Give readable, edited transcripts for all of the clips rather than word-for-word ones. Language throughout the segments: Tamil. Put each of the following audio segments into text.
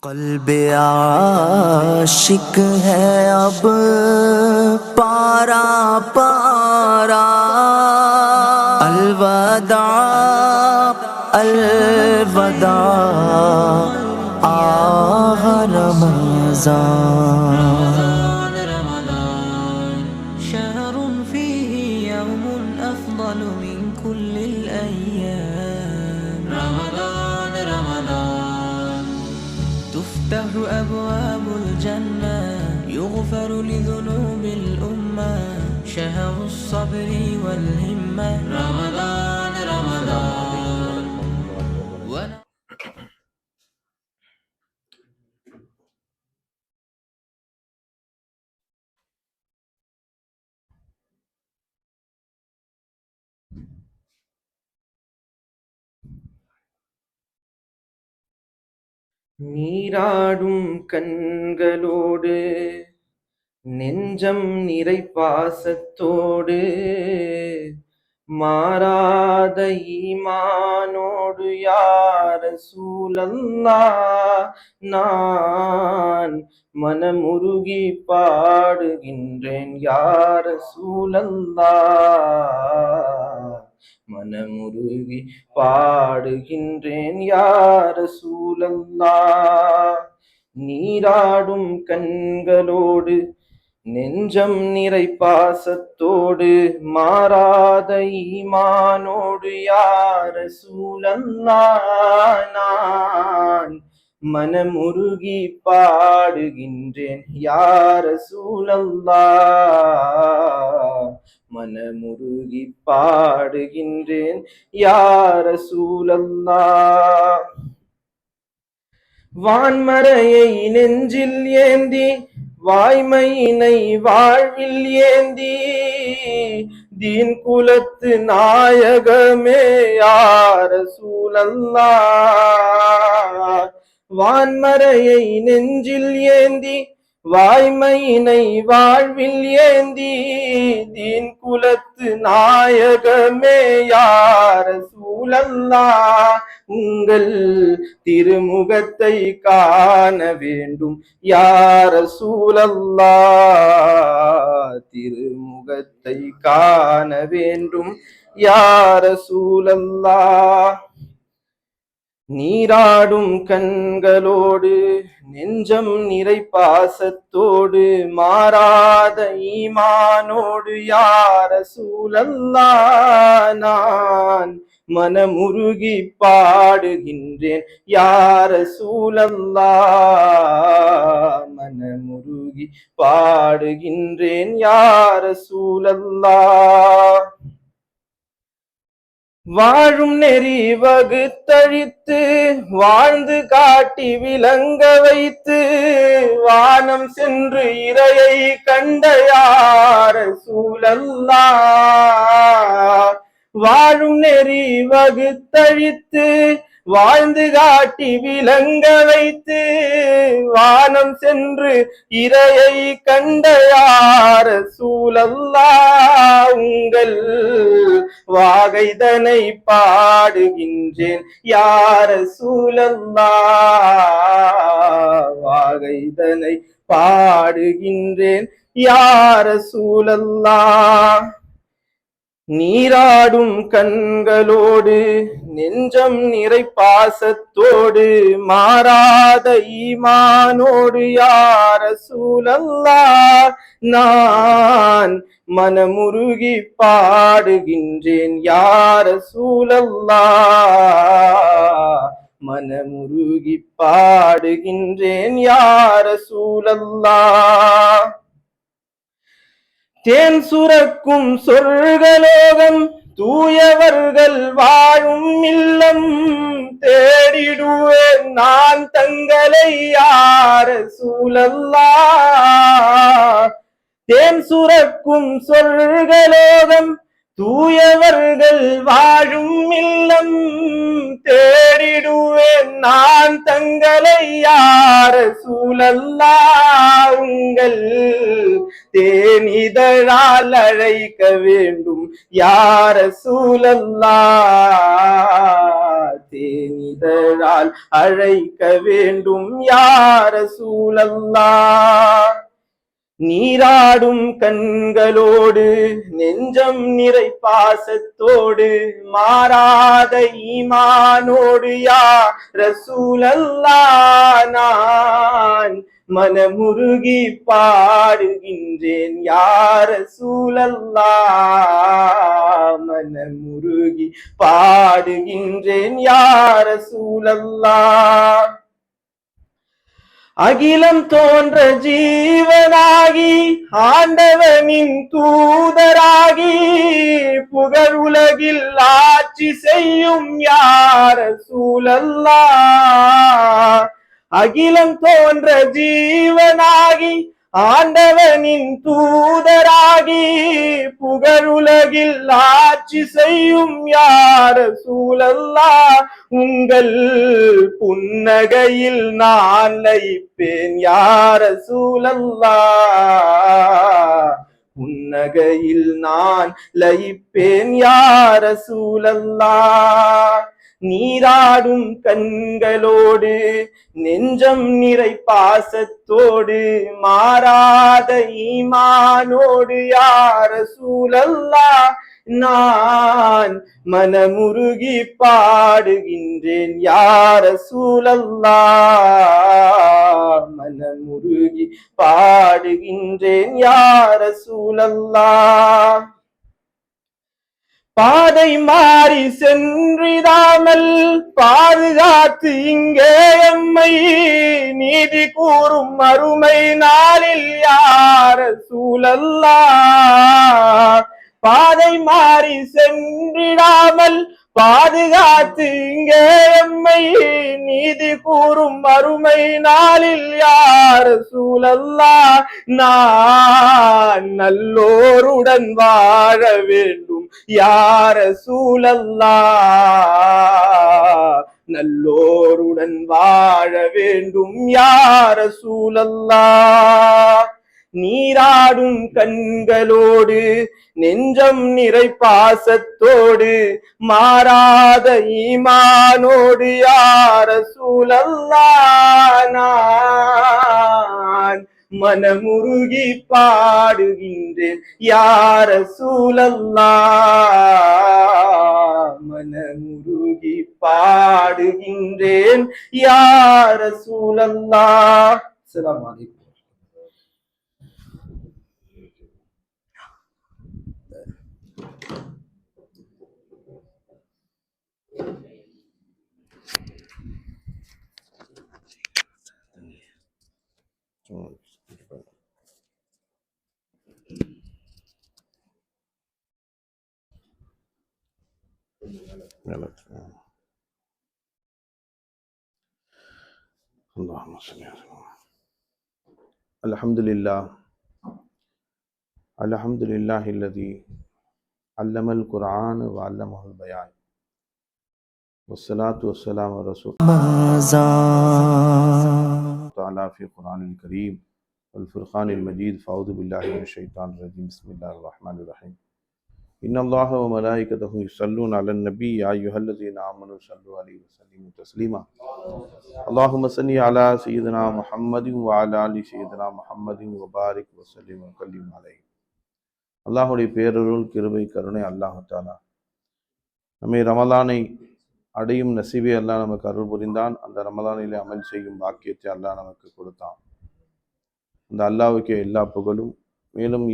कल्ब आशिक है अब पारा पारा। अलवदा अलवदा आह रमज़ान। شهر فيه يوم أفضل من كل الأيام. رمضان رمضان تفتح أبواب الجنة، يغفر لذنوب الأمة، شهر الصبر والهمة. رمضان رمضان நீராடும் கண்களோடு நெஞ்சம் நிறை பாசத்தோடு மாறாத ஈமானோடு யார சூழல்லாஹ் நான் மனமுருகி பாடுகின்றேன் யார சூழல்லாஹ் மனமுருகி பாடுகின்றேன் யார சூழல்லாஹ். நீராடும் கண்களோடு நெஞ்சம் நிறை பாசத்தோடு மாறாத ஈமானோடு யார சூழல்லாஹ் நான் மனமுருகி பாடுகின்றேன் யார சூழல்லாஹ் மனமுருகி பாடுகின்றேன் யார சூழல்லாஹ். வான்மறையை நெஞ்சில் ஏந்தி வாய்மையினை வாழ்வில் ஏந்தி தீன் குலத்து நாயகமே யார சூழல்லாஹ். வான்மறையை நெஞ்சில் ஏந்தி வாய்மையினை வாழ்வில் ஏந்தி தீன் குலத்து நாயகமே யார சூழல்லாஹ். உங்கள் திருமுகத்தை காண வேண்டும் யார சூழல்லாஹ். திருமுகத்தை காண வேண்டும் யார சூழல்லாஹ். நீராடும் கண்களோடு நெஞ்சம் நிறை பாசத்தோடு மாறாத ஈமானோடு யார சூழல்லாஹ் நான் மனமுருகி பாடுகின்றேன் யார சூழல்லாஹ் மனமுருகி பாடுகின்றேன் யார சூழல்லாஹ். வாழும் நெறி வகுத்தழித்து வாழ்ந்து காட்டி விளங்க வைத்து வானம் சென்று இறையை கண்ட யார சூழல்லாஹ். வாழும் நெறி வகுத்தழித்து வாழ்ந்து காட்டி விளங்க வைத்து வானம் சென்று இறையை கண்ட யார சூழல்லாஹ். உங்கள் வாகைதனை பாடுகின்றேன் யார சூழல்லாஹ். வாகைதனை பாடுகின்றேன் யார சூழல்லாஹ். நீராடும் கண்களோடு நெஞ்சம் நிறை பாசத்தோடு மாறாத ஈமானோடு யார சூழல்லாஹ் நான் மனமுருகி பாடுகின்றேன் யார சூழல்லாஹ் மனமுருகி பாடுகின்றேன் யார சூழல்லாஹ். தேன் சுரக்கும் சொர்க்கலோகம் தூயவர்கள் வாழும் இல்லம் தேடிடுவேன் நான் தங்களை யார சூழல்லாஹ். தேன் சுரக்கும் சொர்க்கலோகம் தூயவர்கள் வாழும் இல்லம் தேடிடுவேன் நான் தங்களை யார சூழல்லா உங்கள் தேனிதழால் அழைக்க வேண்டும் யார சூழல்லா தேனிதழால் அழைக்க வேண்டும் யார சூழல்லா நீராடும் கண்களோடு நெஞ்சம் நிறை பாசத்தோடு மாறாத ஈமானோடு யா ரசூலல்லா நான் மனமுருகி பாடுகின்றேன் யா ரசூலல்லா மனமுருகி பாடுகின்றேன் யா ரசூலல்லா அகிலம் தோன்ற ஜீவனாகி ஆண்டவனின் தூதராகி புகழ் உலகில் ஆட்சி செய்யும் யார சூழல்லா அகிலம் தோன்ற ஜீவனாகி ஆண்டவனின் தூதராகி புகழுலகில் ஆட்சி செய்யும் யார சூழல்லா உங்கள் புன்னகையில் நான் லயிப்பேன் யார சூழல்லா புன்னகையில் நான் லயிப்பேன் யார சூழல்லா நீராடும் கண்களோடு நெஞ்சம் நிறை பாசத்தோடு மாறாத ஈமானோடு யார சூழல்லா நான் மனமுருகி பாடுகின்றேன் யார சூழல்லா மனமுருகி பாடுகின்றேன் யார சூழல்லா பாதை மாறி சென்றிடாமல் பாதுகாத்து இங்கே எம்மை நீதி கூறும் அருமை நாளில் யார சூழல்லா பாதை மாறி சென்றிடாமல் பாதுகாத்து இங்கே எம்மை நீதி கூறும் அருமை நாளில் யார சூழல்லா நான் நல்லோருடன் வாழ வேண்டும் யார சூழல்லா நல்லோருடன் வாழ வேண்டும் யார சூழல்லா நீராடும் கண்களோடு நெஞ்சம் நிறை பாசத்தோடு மாறாத ஈமானோடு யார சூழல்லா நான் மனமுருகி பாடுகின்றேன் யார சூழல்லா மனமுருகி பாடுகின்றேன் யார சூழல்லா. அஸ்ஸலாமு அலைக்கும். Alhamdulillah, alladhi allama al-Quran wa allamahu al-bayan. Wassalatu wassalamu ala Rasulillah ta'ala fi Quran al-Kareem wal Furqan al-Majid. Fa'udhu billahi minash shaitanir rajim. Bismillahir rahmanir rahim. Inna Allaha wa malaikatahu yusalluna ala an-nabi ya ayyuhalladhina amanu sallu alayhi wa sallimu taslima. Allahumma salli ala sayyidina Muhammadin wa ala ali sayyidina Muhammadin wa barik wa sallim wa kallim alayhi. அல்லாஹுடைய பேரருள் கிருபை கருணை அல்லாஹ் தஆலா நம்மை ரமலானை அடையும் நசீபை அல்லாஹ் நமக்கு அருள் புரிந்தான். அந்த ரமலானிலே அமல் செய்யும் பாக்கியத்தை அல்லாஹ் நமக்கு கொடுத்தான். அந்த அல்லாஹ்வுக்கே எல்லா புகழும். மேலும்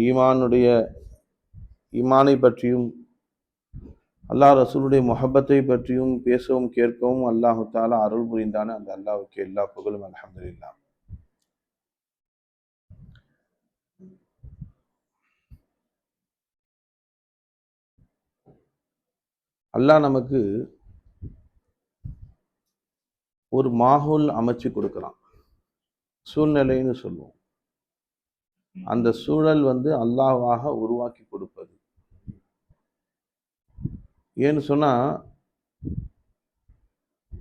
ஈமானை பற்றியும் அல்லாஹ் ரசூலுடைய முஹப்பத்தை பற்றியும் பேசவும் கேட்கவும் அல்லாஹ் தஆலா அருள் புரிந்தானே அந்த அல்லாஹ்வுக்கே எல்லா புகழும். அல்ஹம்துலில்லாஹ். அல்லாஹ் நமக்கு ஒரு மாஹூல் அமைச்சு கொடுக்குறான், சூழ்நிலைன்னு சொல்லுவோம். அந்த சூழல் அல்லாஹ்வாக உருவாக்கி கொடுப்பது. ஏன்னு சொன்னா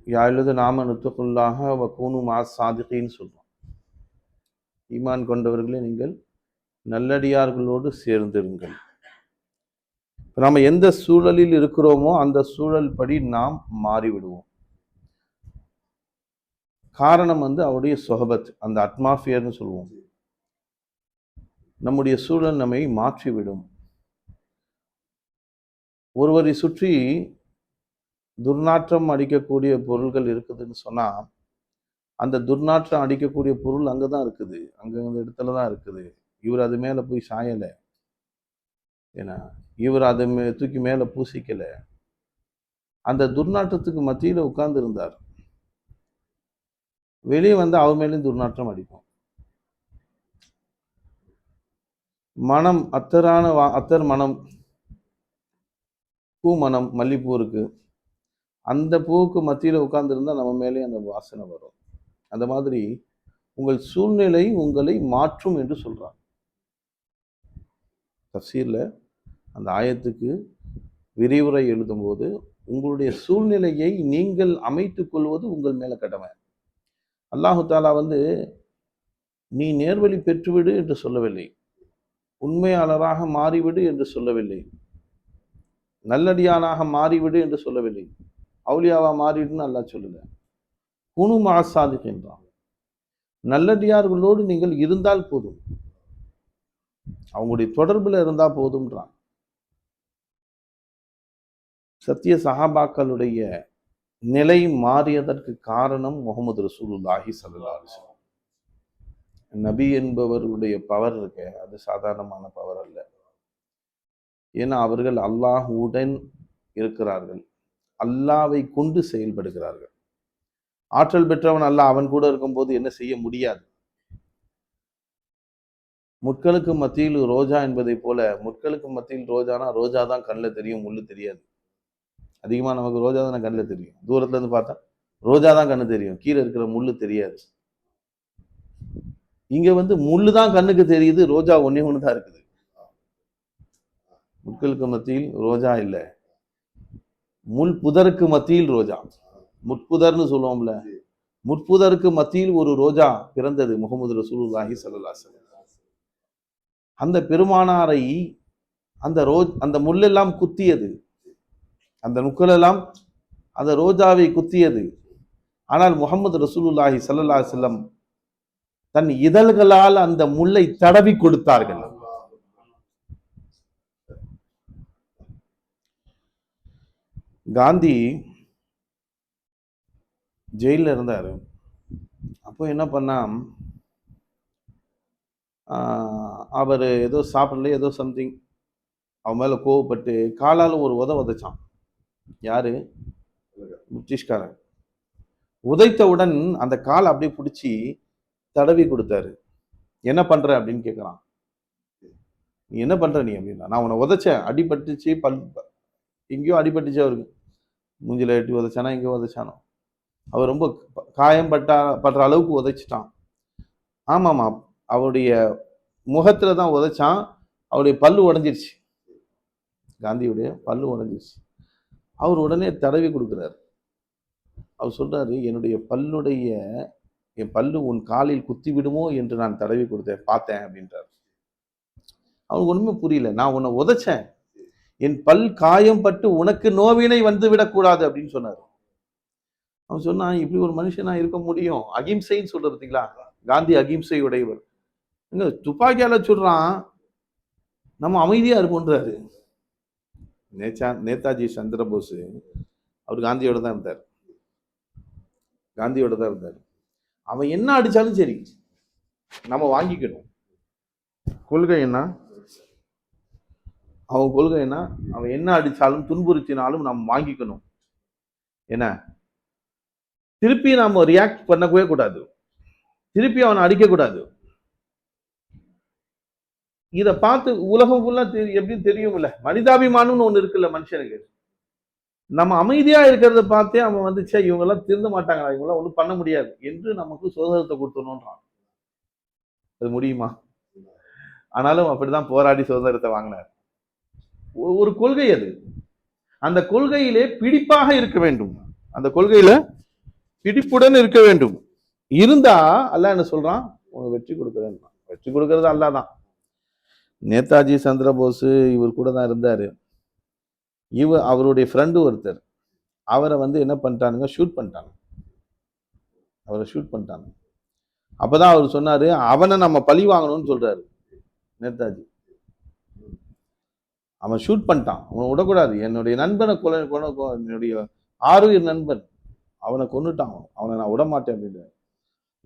யாழுது நாம நுத்துக்குள்ளாக வக்கூனு மா சாதிகின்னு சொல்றோம். ஈமான் கொண்டவர்களே நீங்கள் நல்லடியார்களோடு சேர்ந்திருங்கள். நம்ம எந்த சூழலில் இருக்கிறோமோ அந்த சூழல் படி நாம் மாறிவிடுவோம். காரணம் அவருடைய சொஹபத், அந்த அட்மாஸ்பியர்னு சொல்லுவோம். நம்முடைய சூழல் நம்மை மாற்றிவிடும். ஒருவரை சுற்றி துர்நாற்றம் அடிக்கக்கூடிய பொருள்கள் இருக்குதுன்னு சொன்னா அந்த துர்நாற்றம் அடிக்கக்கூடிய பொருள் அங்கதான் இருக்குது, அங்க இடத்துல தான் இருக்குது. இவர் அது மேல போய் சாயலை, ஏன்னா இவர் அதை தூக்கி மேல பூசிக்கல. அந்த துர்நாற்றத்துக்கு மத்தியில உட்கார்ந்து இருந்தார். வெளியே அவர் மேலேயும் துர்நாற்றம் அடிக்கும். மனம் அத்தர் மனம், பூ மனம், மல்லிப்பூ இருக்கு, அந்த பூவுக்கு மத்தியில உட்கார்ந்து இருந்தா நம்ம மேலே அந்த வாசனை வரும். அந்த மாதிரி உங்கள் சூழ்நிலை உங்களை மாற்றும் என்று சொல்றாங்க. தஃசீர்ல அந்த ஆயத்துக்கு விரிவுரை எழுதும் போது உங்களுடைய சூழ்நிலையை நீங்கள் அமைத்துக் கொள்வது உங்கள் மேல கடமை. அல்லாஹு தாலா நீ நேர்வழி பெற்றுவிடு என்று சொல்லவில்லை, உண்மையாளராக மாறிவிடு என்று சொல்லவில்லை, நல்லடியானாக மாறிவிடு என்று சொல்லவில்லை, அவுலியாவா மாறிவிடுன்னு அல்லாஹ் சொல்லல. குனு மாசாதிக் என்றான். நல்லடியார்களோடு நீங்கள் இருந்தால் போதும், அவங்களுடைய தொடர்புல இருந்தா போதும்ன்றான். சத்திய சஹாபாக்களுடைய நிலை மாறியதற்கு காரணம் முஹம்மது ரசூலுல்லாஹி ஸல்லல்லாஹு அலைஹி வஸல்லம். நபி என்பவருடைய பவர் இருக்க, அது சாதாரணமான பவர் அல்ல. ஏன்னா அவர்கள் அல்லாஹுடன் இருக்கிறார்கள், அல்லாவை கொண்டு செயல்படுகிறார்கள். ஆற்றல் பெற்றவன் அல்லாஹ் அவன் கூட இருக்கும்போது என்ன செய்ய முடியாது. முட்களுக்கு மத்தியில் ரோஜா என்பதை போல, முட்களுக்கு மத்தியில் ரோஜானா ரோஜா தான் கண்ணில் தெரியும், முள்ளு தெரியாது. அதிகமா நமக்கு ரோஜா தான் கண்ணில் தெரியும், தூரத்துல இருந்து பார்த்தா ரோஜா தான் கண்ணு தெரியும், கீழே இருக்கிற முள்ளு தெரியாது. இங்க முள்ளு தான் கண்ணுக்கு தெரியுது, ரோஜா ஒன்னே ஒண்ணுதான் இருக்குது. முட்களுக்கு மத்தியில் ரோஜா இல்லை, முள் புதருக்கு மத்தியில் ரோஜா, முட்புதர்னு சொல்லுவோம்ல, முட்புதருக்கு மத்தியில் ஒரு ரோஜா பிறந்தது, முஹம்மது ரசூலுல்லாஹி ஸல்லல்லாஹு அலைஹி வஸல்லம். அந்த பெருமானாரை அந்த முள்ளெல்லாம் குத்தியது, அந்த முக்களெல்லாம் அந்த ரோஜாவை குத்தியது. ஆனால் முஹம்மது ரசூலுல்லாஹி ஸல்லல்லாஹு அலைஹி வஸல்லம் தன் இதழ்களால் அந்த முள்ளை தடவி கொடுத்தார்கள். காந்தி ஜெயில இருந்தாரு. அப்போ என்ன பண்ணா, அவர் ஏதோ சாப்பிடல, ஏதோ சம்திங், அவன் மேல கோவப்பட்டு காலால ஒரு உதைச்சான். யாரு? பிரிட்டிஷ்காரன். உதைத்தவுடன் அந்த காலை அப்படியே பிடிச்சி தடவி கொடுத்தாரு. என்ன பண்ற அப்படின்னு கேட்கறான். நீ என்ன பண்ற நீ அப்படின்னா, நான் உன்னை உதைச்சேன், அடிபட்டுச்சு, எங்கேயோ அடிபட்டுச்சு, அவருக்கு மூஞ்சில எட்டி உதைச்சானா, எங்கேயோ உதைச்சானோ, அவர் ரொம்ப காயம் படுற அளவுக்கு உதைச்சிட்டான். ஆமாமா, அவருடைய முகத்துல தான் உதைச்சான். அவருடைய பல்லு உடஞ்சிருச்சு, காந்தியுடைய பல்லு உடஞ்சிருச்சு. அவர் உடனே தடவி கொடுக்குறாரு. அவர் சொல்றாரு, என் பல்லு உன் காலில் குத்தி விடுமோ என்று நான் தடவி பார்த்தேன் அப்படின்றார். அவனுக்கு ஒண்ணுமே புரியல. நான் உன்னை உதைச்சேன், என் பல் காயம் பட்டு உனக்கு நோவினை விடக்கூடாது அப்படின்னு சொன்னார். அவன் சொன்னான், இப்படி ஒரு மனுஷனா இருக்க முடியும்? அகிம்சைன்னு சொல்ற பார்த்தீங்களா, காந்தி அகிம்சை உடையவர். துப்பாக்கியால சொல்றான், நம்ம அமைதியா இருப்போன்றாரு. நேதாஜி சந்திரபோஸ் அவர் காந்தியோட தான் இருந்தார். அவன் என்ன அடிச்சாலும் சரி நம்ம வாங்கிக்கணும். கொள்கை என்ன? அவன் கொள்கை என்ன? அவன் என்ன அடிச்சாலும் துன்புறுத்தினாலும் நாம் வாங்கிக்கணும். என்ன, திருப்பி நாம ரியாக்ட் பண்ணவே கூடாது, திருப்பி அவனை அடிக்க கூடாது. இத பார்த்து உலகம் ஃபுல்லா எப்படி தெரியும்ல, மனிதாபிமானம்னு ஒண்ணு இருக்குல்ல மனுஷனுக்கு. நம்ம அமைதியா இருக்கிறத பார்த்தே அவன் இவங்க எல்லாம் திருந்த மாட்டாங்களா, இவங்க எல்லாம் ஒண்ணும் பண்ண முடியாது என்று நமக்கு சுதந்திரத்தை கொடுத்தணும்ன்றான். அது முடியுமா? ஆனாலும் அப்படிதான் போராடி சுதந்திரத்தை வாங்கினார். ஒரு கொள்கை அது, அந்த கொள்கையிலே பிடிப்பாக இருக்க வேண்டும். அந்த கொள்கையில பிடிப்புடன் இருக்க வேண்டும். இருந்தா அல்லாஹ் என்ன சொல்றான், உனக்கு வெற்றி கொடுக்குறேன். வெற்றி கொடுக்கறது அல்லாஹ் தான். நேதாஜி சந்திரபோஸ் இவர் கூட தான் இருந்தாரு. அவருடைய ஃப்ரெண்டு ஒருத்தர், அவரை வந்து என்ன பண்ணிட்டானுங்க, ஷூட் பண்ணிட்டாங்க. அவரை ஷூட் பண்ணிட்டாங்க. அப்பதான் அவர் சொன்னாரு, அவனை நம்ம பழி வாங்கணும்னு சொல்றாரு நேதாஜி. அவன் ஷூட் பண்ணிட்டான், அவனை விடக்கூடாது. என்னுடைய நண்பனை என்னுடைய ஆறுயிர் நண்பன், அவனை கொன்னுட்டான், அவனை நான் விட மாட்டேன் அப்படின்றார்.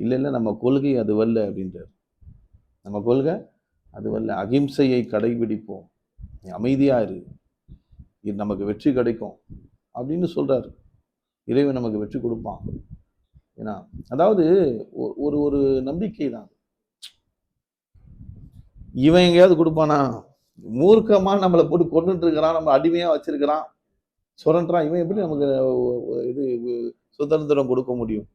இல்லை இல்லை, நம்ம கொள்கை அது வரல அப்படின்றார். நம்ம கொள்கை அது வரல, அகிம்சையை கடைபிடிப்போம், நீ அமைதியா இரு, இது நமக்கு வெற்றி கிடைக்கும் அப்படின்னு சொல்றாரு. இறைவன் நமக்கு வெற்றி கொடுப்பான். ஏன்னா அதாவது ஒரு ஒரு நம்பிக்கை தான். இவன் எங்கேயாவது கொடுப்பானா? மூர்க்கமா நம்மளை போட்டு கொண்டுட்டு இருக்கிறான், நம்ம அடிமையா வச்சிருக்கிறான், சுரண்டான். இவன் எப்படி நமக்கு இது சுதந்திரம் கொடுக்க முடியும்?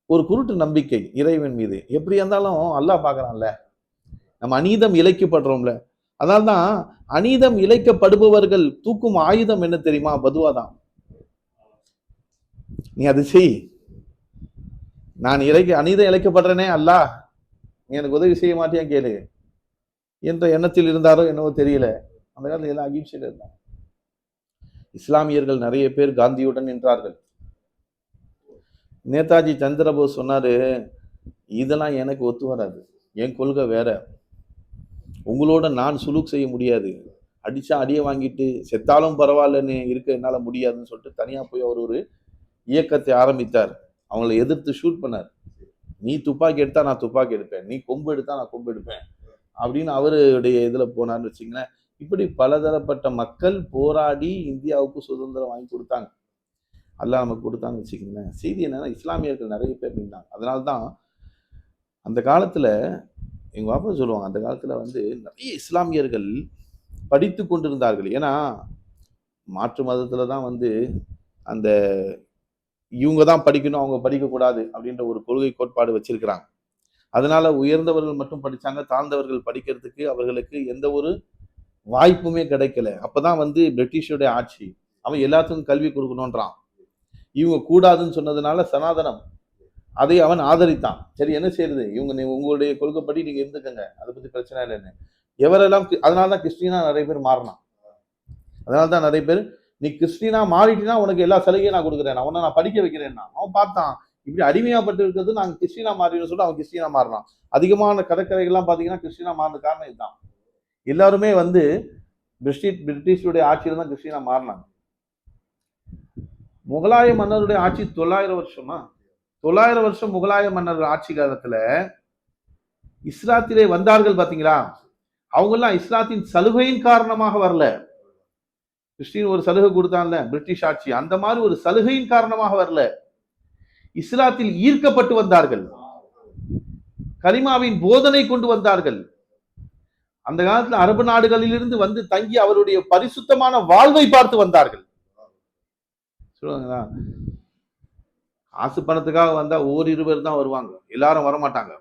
ஒரு குருட்டு நம்பிக்கை இறைவன் மீது. எப்படி இருந்தாலும் அல்லாஹ் பார்க்கறான்ல, நம்ம அநீதம் இழைக்கப்படுறோம்ல. அதனால்தான் அநீதம் இழைக்கப்படுபவர்கள் தூக்கும் ஆயுதம் என்ன தெரியுமா? பதுவா தான். நீ அது செய், நான் அநீதம் இழைக்கப்படுறேனே அல்லாஹ், நீ எனக்கு உதவி செய்ய மாட்டேன் கேளு என்ற எண்ணத்தில் இருந்தாரோ என்னவோ தெரியல. அந்த காலத்துல எல்லாம் அகிம்சையில் இருந்தாங்க. இஸ்லாமியர்கள் நிறைய பேர் காந்தியுடன் நின்றார்கள். நேதாஜி சந்திரபோஸ் சொன்னாரு, இதெல்லாம் எனக்கு ஒத்து வராது, என் கொள்கை வேற, உங்களோட நான் சுலூக் செய்ய முடியாது, அடிச்சா அடியை வாங்கிட்டு செத்தாலும் பரவாயில்லன்னு இருக்க என்னால முடியாதுன்னு சொல்லிட்டு தனியா போய் அவர் ஒரு இயக்கத்தை ஆரம்பித்தார். அவங்களை எதிர்த்து ஷூட் பண்ணார். நீ துப்பாக்கி எடுத்தா நான் துப்பாக்கி எடுப்பேன், நீ கொம்பு எடுத்தா நான் கொம்பு எடுப்பேன் அப்படின்னு அவருடைய இதுல போனார்னு வச்சுங்களேன். இப்படி பலதரப்பட்ட மக்கள் போராடி இந்தியாவுக்கு சுதந்திரம் வாங்கி கொடுத்தாங்க. அல்லாஹ் நமக்கு கொடுத்தான்னு வச்சுக்கோங்களேன். செய்தி என்னன்னா, இஸ்லாமியர்கள் நிறைய பேர் இருந்தாங்க. அதனால்தான் அந்த காலத்துல எங்க பாப்பா சொல்லுவாங்க, அந்த காலத்துல வந்து நிறைய இஸ்லாமியர்கள் படித்து கொண்டிருந்தார்கள். ஏன்னா மாற்று மதத்துல தான் வந்து அந்த இவங்க தான் படிக்கணும், அவங்க படிக்கக்கூடாது அப்படின்ற ஒரு கொள்கை கோட்பாடு வச்சிருக்கிறாங்க. அதனால உயர்ந்தவர்கள் மட்டும் படிச்சாங்க, தாழ்ந்தவர்கள் படிக்கிறதுக்கு அவர்களுக்கு எந்த ஒரு வாய்ப்புமே கிடைக்கல. அப்பதான் வந்து பிரிட்டிஷுடைய ஆட்சி, அவன் எல்லாத்துக்கும் கல்வி கொடுக்கணும்ன்றான். இவங்க கூடாதுன்னு சொன்னதுனால சனாதனம் அதை அவன் ஆதரித்தான். சரி என்ன செய்யறது, உங்களுடைய கொள்கைப்படி நீங்க இருந்துக்கங்க, அதை பத்தி பிரச்சனை இல்லைன்னு எவரெல்லாம். அதனாலதான் கிறிஸ்டினா நிறைய பேர் மாறினான். அதனால்தான் நிறைய பேர், நீ கிறிஸ்டினா மாறிட்டினா உனக்கு எல்லா சலுகையும் நான் கொடுக்குறேன், அவனை நான் படிக்க வைக்கிறேன்னா. அவன் பார்த்தான் இப்படி அடிமையாப்பட்டு இருக்கிறது, நாங்கள் கிறிஸ்டினா மாறினு சொல்லிட்டு அவன் கிறிஸ்டினா மாறினான். அதிகமான கடற்கரைகள்லாம் பார்த்தீங்கன்னா கிறிஸ்டினா மாறின காரணம் இதுதான். எல்லாருமே வந்து பிரிட்டிஷுடைய ஆட்சியில தான் கிறிஸ்டினா மாறினாங்க. முகலாய மன்னருடைய ஆட்சி 900 வருஷமா, 900 வருஷம் முகலாய மன்னர் ஆட்சி காலத்துல இஸ்லாத்திலே வந்தார்கள் பாத்தீங்களா. அவங்க எல்லாம் இஸ்லாத்தின் சலுகையின் காரணமாக வரல. கிறிஸ்டின் ஒரு சலுகை கொடுத்தான்ல பிரிட்டிஷ் ஆட்சி, அந்த மாதிரி ஒரு சலுகையின் காரணமாக வரல. இஸ்லாத்தில் ஈர்க்கப்பட்டு வந்தார்கள், கலிமாவின் போதனை கொண்டு வந்தார்கள். அந்த காலத்துல அரபு நாடுகளிலிருந்து வந்து தங்கி அவருடைய பரிசுத்தமான வாழ்வை பார்த்து வந்தார்கள். சொல்லுவாங்களா, காசு பணத்துக்காக வந்தா ஓரிருவர் தான் வருவாங்க, எல்லாரும் வரமாட்டாங்க.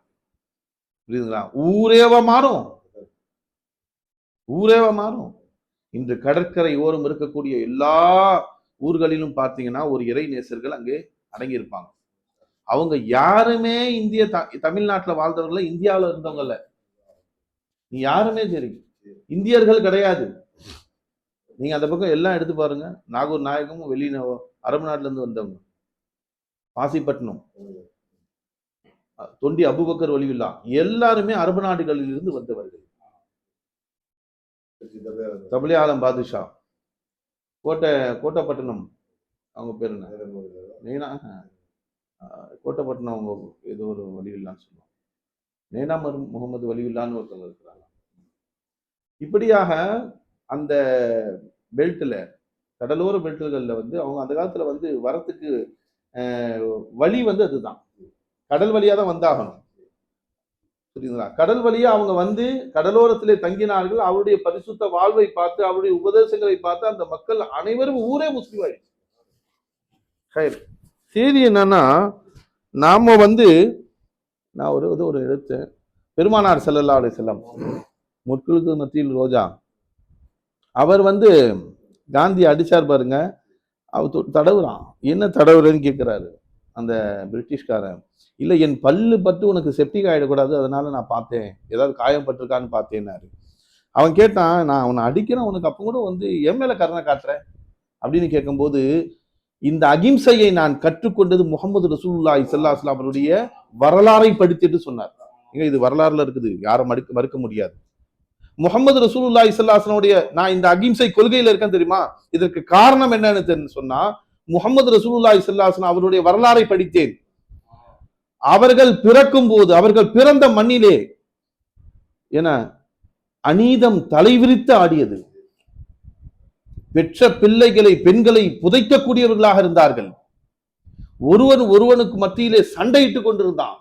புரியுதுங்களா? ஊரேவ மாறும், ஊரேவ மாறும். இன்று கடற்கரை ஓரம் இருக்கக்கூடிய எல்லா ஊர்களிலும் பார்த்தீங்கன்னா ஒரு இறை நேசர்கள் அங்கே அடங்கி இருப்பாங்க. அவங்க யாருமே தமிழ்நாட்டில் வாழ்ந்தவர்கள், இந்தியாவில் இருந்தவங்கல்ல, நீ யாருமே சரி இந்தியர்கள் கிடையாது. நீங்க அந்த பக்கம் எல்லாம் எடுத்து பாருங்க, நாகூர் நாயகமும் அரபு நாட்டுல இருந்து வந்தவங்க, பாசிப்பட்டினம், தொண்டி அபுபக்கர் வலியுல்லா, எல்லாருமே அரபு நாடுகளில் இருந்து வந்தவர்கள். தபிலே ஆலம் பாதுஷா, கோட்டப்பட்டினம், அவங்க பேர் என்ன, கோட்டப்பட்டினம், அவங்க ஏதோ ஒரு வலியுல்லான்னு சொல்லுவாங்க, நேனா முகமது வலியுல்லான்னு ஒருத்தவங்க இருக்கிறாங்க. இப்படியாக அந்த பெல்ட்ல, கடலோர பெல்ட்டுகள்ல வந்து அவங்க அந்த காலத்துல வந்து வரத்துக்கு வழி வந்து அதுதான், கடல் வழியா தான் வந்தாகணும். புரியுதுங்களா? கடல் வழியா அவங்க வந்து கடலோரத்திலே தங்கினார்கள். அவருடைய பரிசுத்த வாழ்வை பார்த்து, அவருடைய உபதேசங்களை பார்த்து அந்த மக்கள் அனைவரும் ஊரே முஸ்லீம் ஆயிடுச்சு. செய்தி என்னன்னா, நாம வந்து நான் ஒரு எடுத்தேன், பெருமானார் ஸல்லல்லாஹு அலைஹி வஸல்லம், முட்களுக்கு மத்தியில் ரோஜா, அவர் வந்து காந்தி அடிச்சார் பாருங்க, அவர் தடவுறான், என்ன தடவுறன்னு கேட்கிறாரு. அந்த பிரிட்டிஷ்காரன், இல்லை என் பல்லு பட்டு உனக்கு செப்டிக் ஆகிடக்கூடாது, அதனால நான் பார்த்தேன், ஏதாவது காயம் பட்டிருக்கான்னு பார்த்தேன்னாரு. அவன் கேட்டான், நான் அவனை அடிக்கிறேன், உனக்கு அப்போ கூட வந்து என் மேல கருணை காட்டுறேன் அப்படின்னு கேட்கும்போது, இந்த அகிம்சையை நான் கற்றுக்கொண்டது முகமது ரசூலுல்லாஹி ஸல்லல்லாஹு அலைஹி வஸல்லம் அவருடைய வரலாறை படித்துட்டு சொன்னார். இது வரலாறுல இருக்குது, யாரும் மறுக்க முடியாது. முகமது ரசூலுல்லாஹி ஸல்லல்லாஹு அலைஹி வஸல்லம் நான் இந்த அகிம்சை கொள்கையில இருக்கேன் தெரியுமா, இதற்கு காரணம் என்னன்னு சொன்னா, முகமது ரசூலுல்லாஹி ஸல்லல்லாஹு அலைஹி வஸல்லம் அவருடைய வரலாறை படித்தேன். அவர்கள் பிறக்கும் போது, அவர்கள் பிறந்த மண்ணிலே என அநீதம் தலைவிரித்து ஆடியது. பெற்ற பிள்ளைகளை, பெண்களை புதைக்கக்கூடியவர்களாக இருந்தார்கள். ஒருவனுக்கு மத்தியிலே சண்டையிட்டுக் கொண்டிருந்தான்.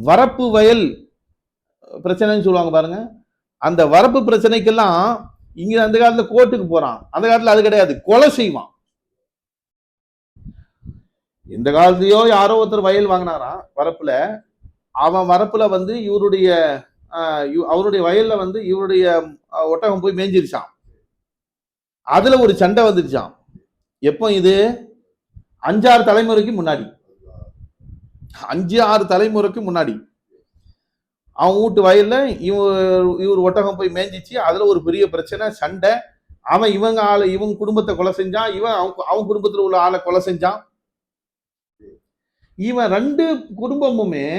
வரப்பு வயல் பிரச்சனைன்னு சொல்லுவாங்க பாருங்க, அந்த வரப்பு பிரச்சனைக்கெல்லாம் இங்க அந்த காலத்துல கோர்ட்டுக்கு போறான், அந்த காலத்துல அது கிடையாது, கொலை செய்வான். இந்த காலத்தையோ யாரோ ஒருத்தர் வயல் வாங்கினாராம் வரப்புல, அவன் வரப்புல வந்து அவருடைய வயல்ல வந்து இவருடைய ஒட்டகம் போய் மேய்ஞ்சிருச்சான். அதுல ஒரு சண்டை வந்துருச்சான். எப்போ இது? 5-6 தலைமுறைக்கு முன்னாடி, 5-6 தலைமுறைக்கு முன்னாடி அவன் வீட்டு வயல்ல இவர் ஒட்டகம் போய் மேய்ஞ்சிச்சு. அதுல ஒரு பெரிய பிரச்சனை, சண்டை. அவன் இவங்க குடும்பத்தை கொலை செஞ்சான், அவன் குடும்பத்துல உள்ள ஆளை கொலை செஞ்சான். இவன் 2 குடும்பமுமே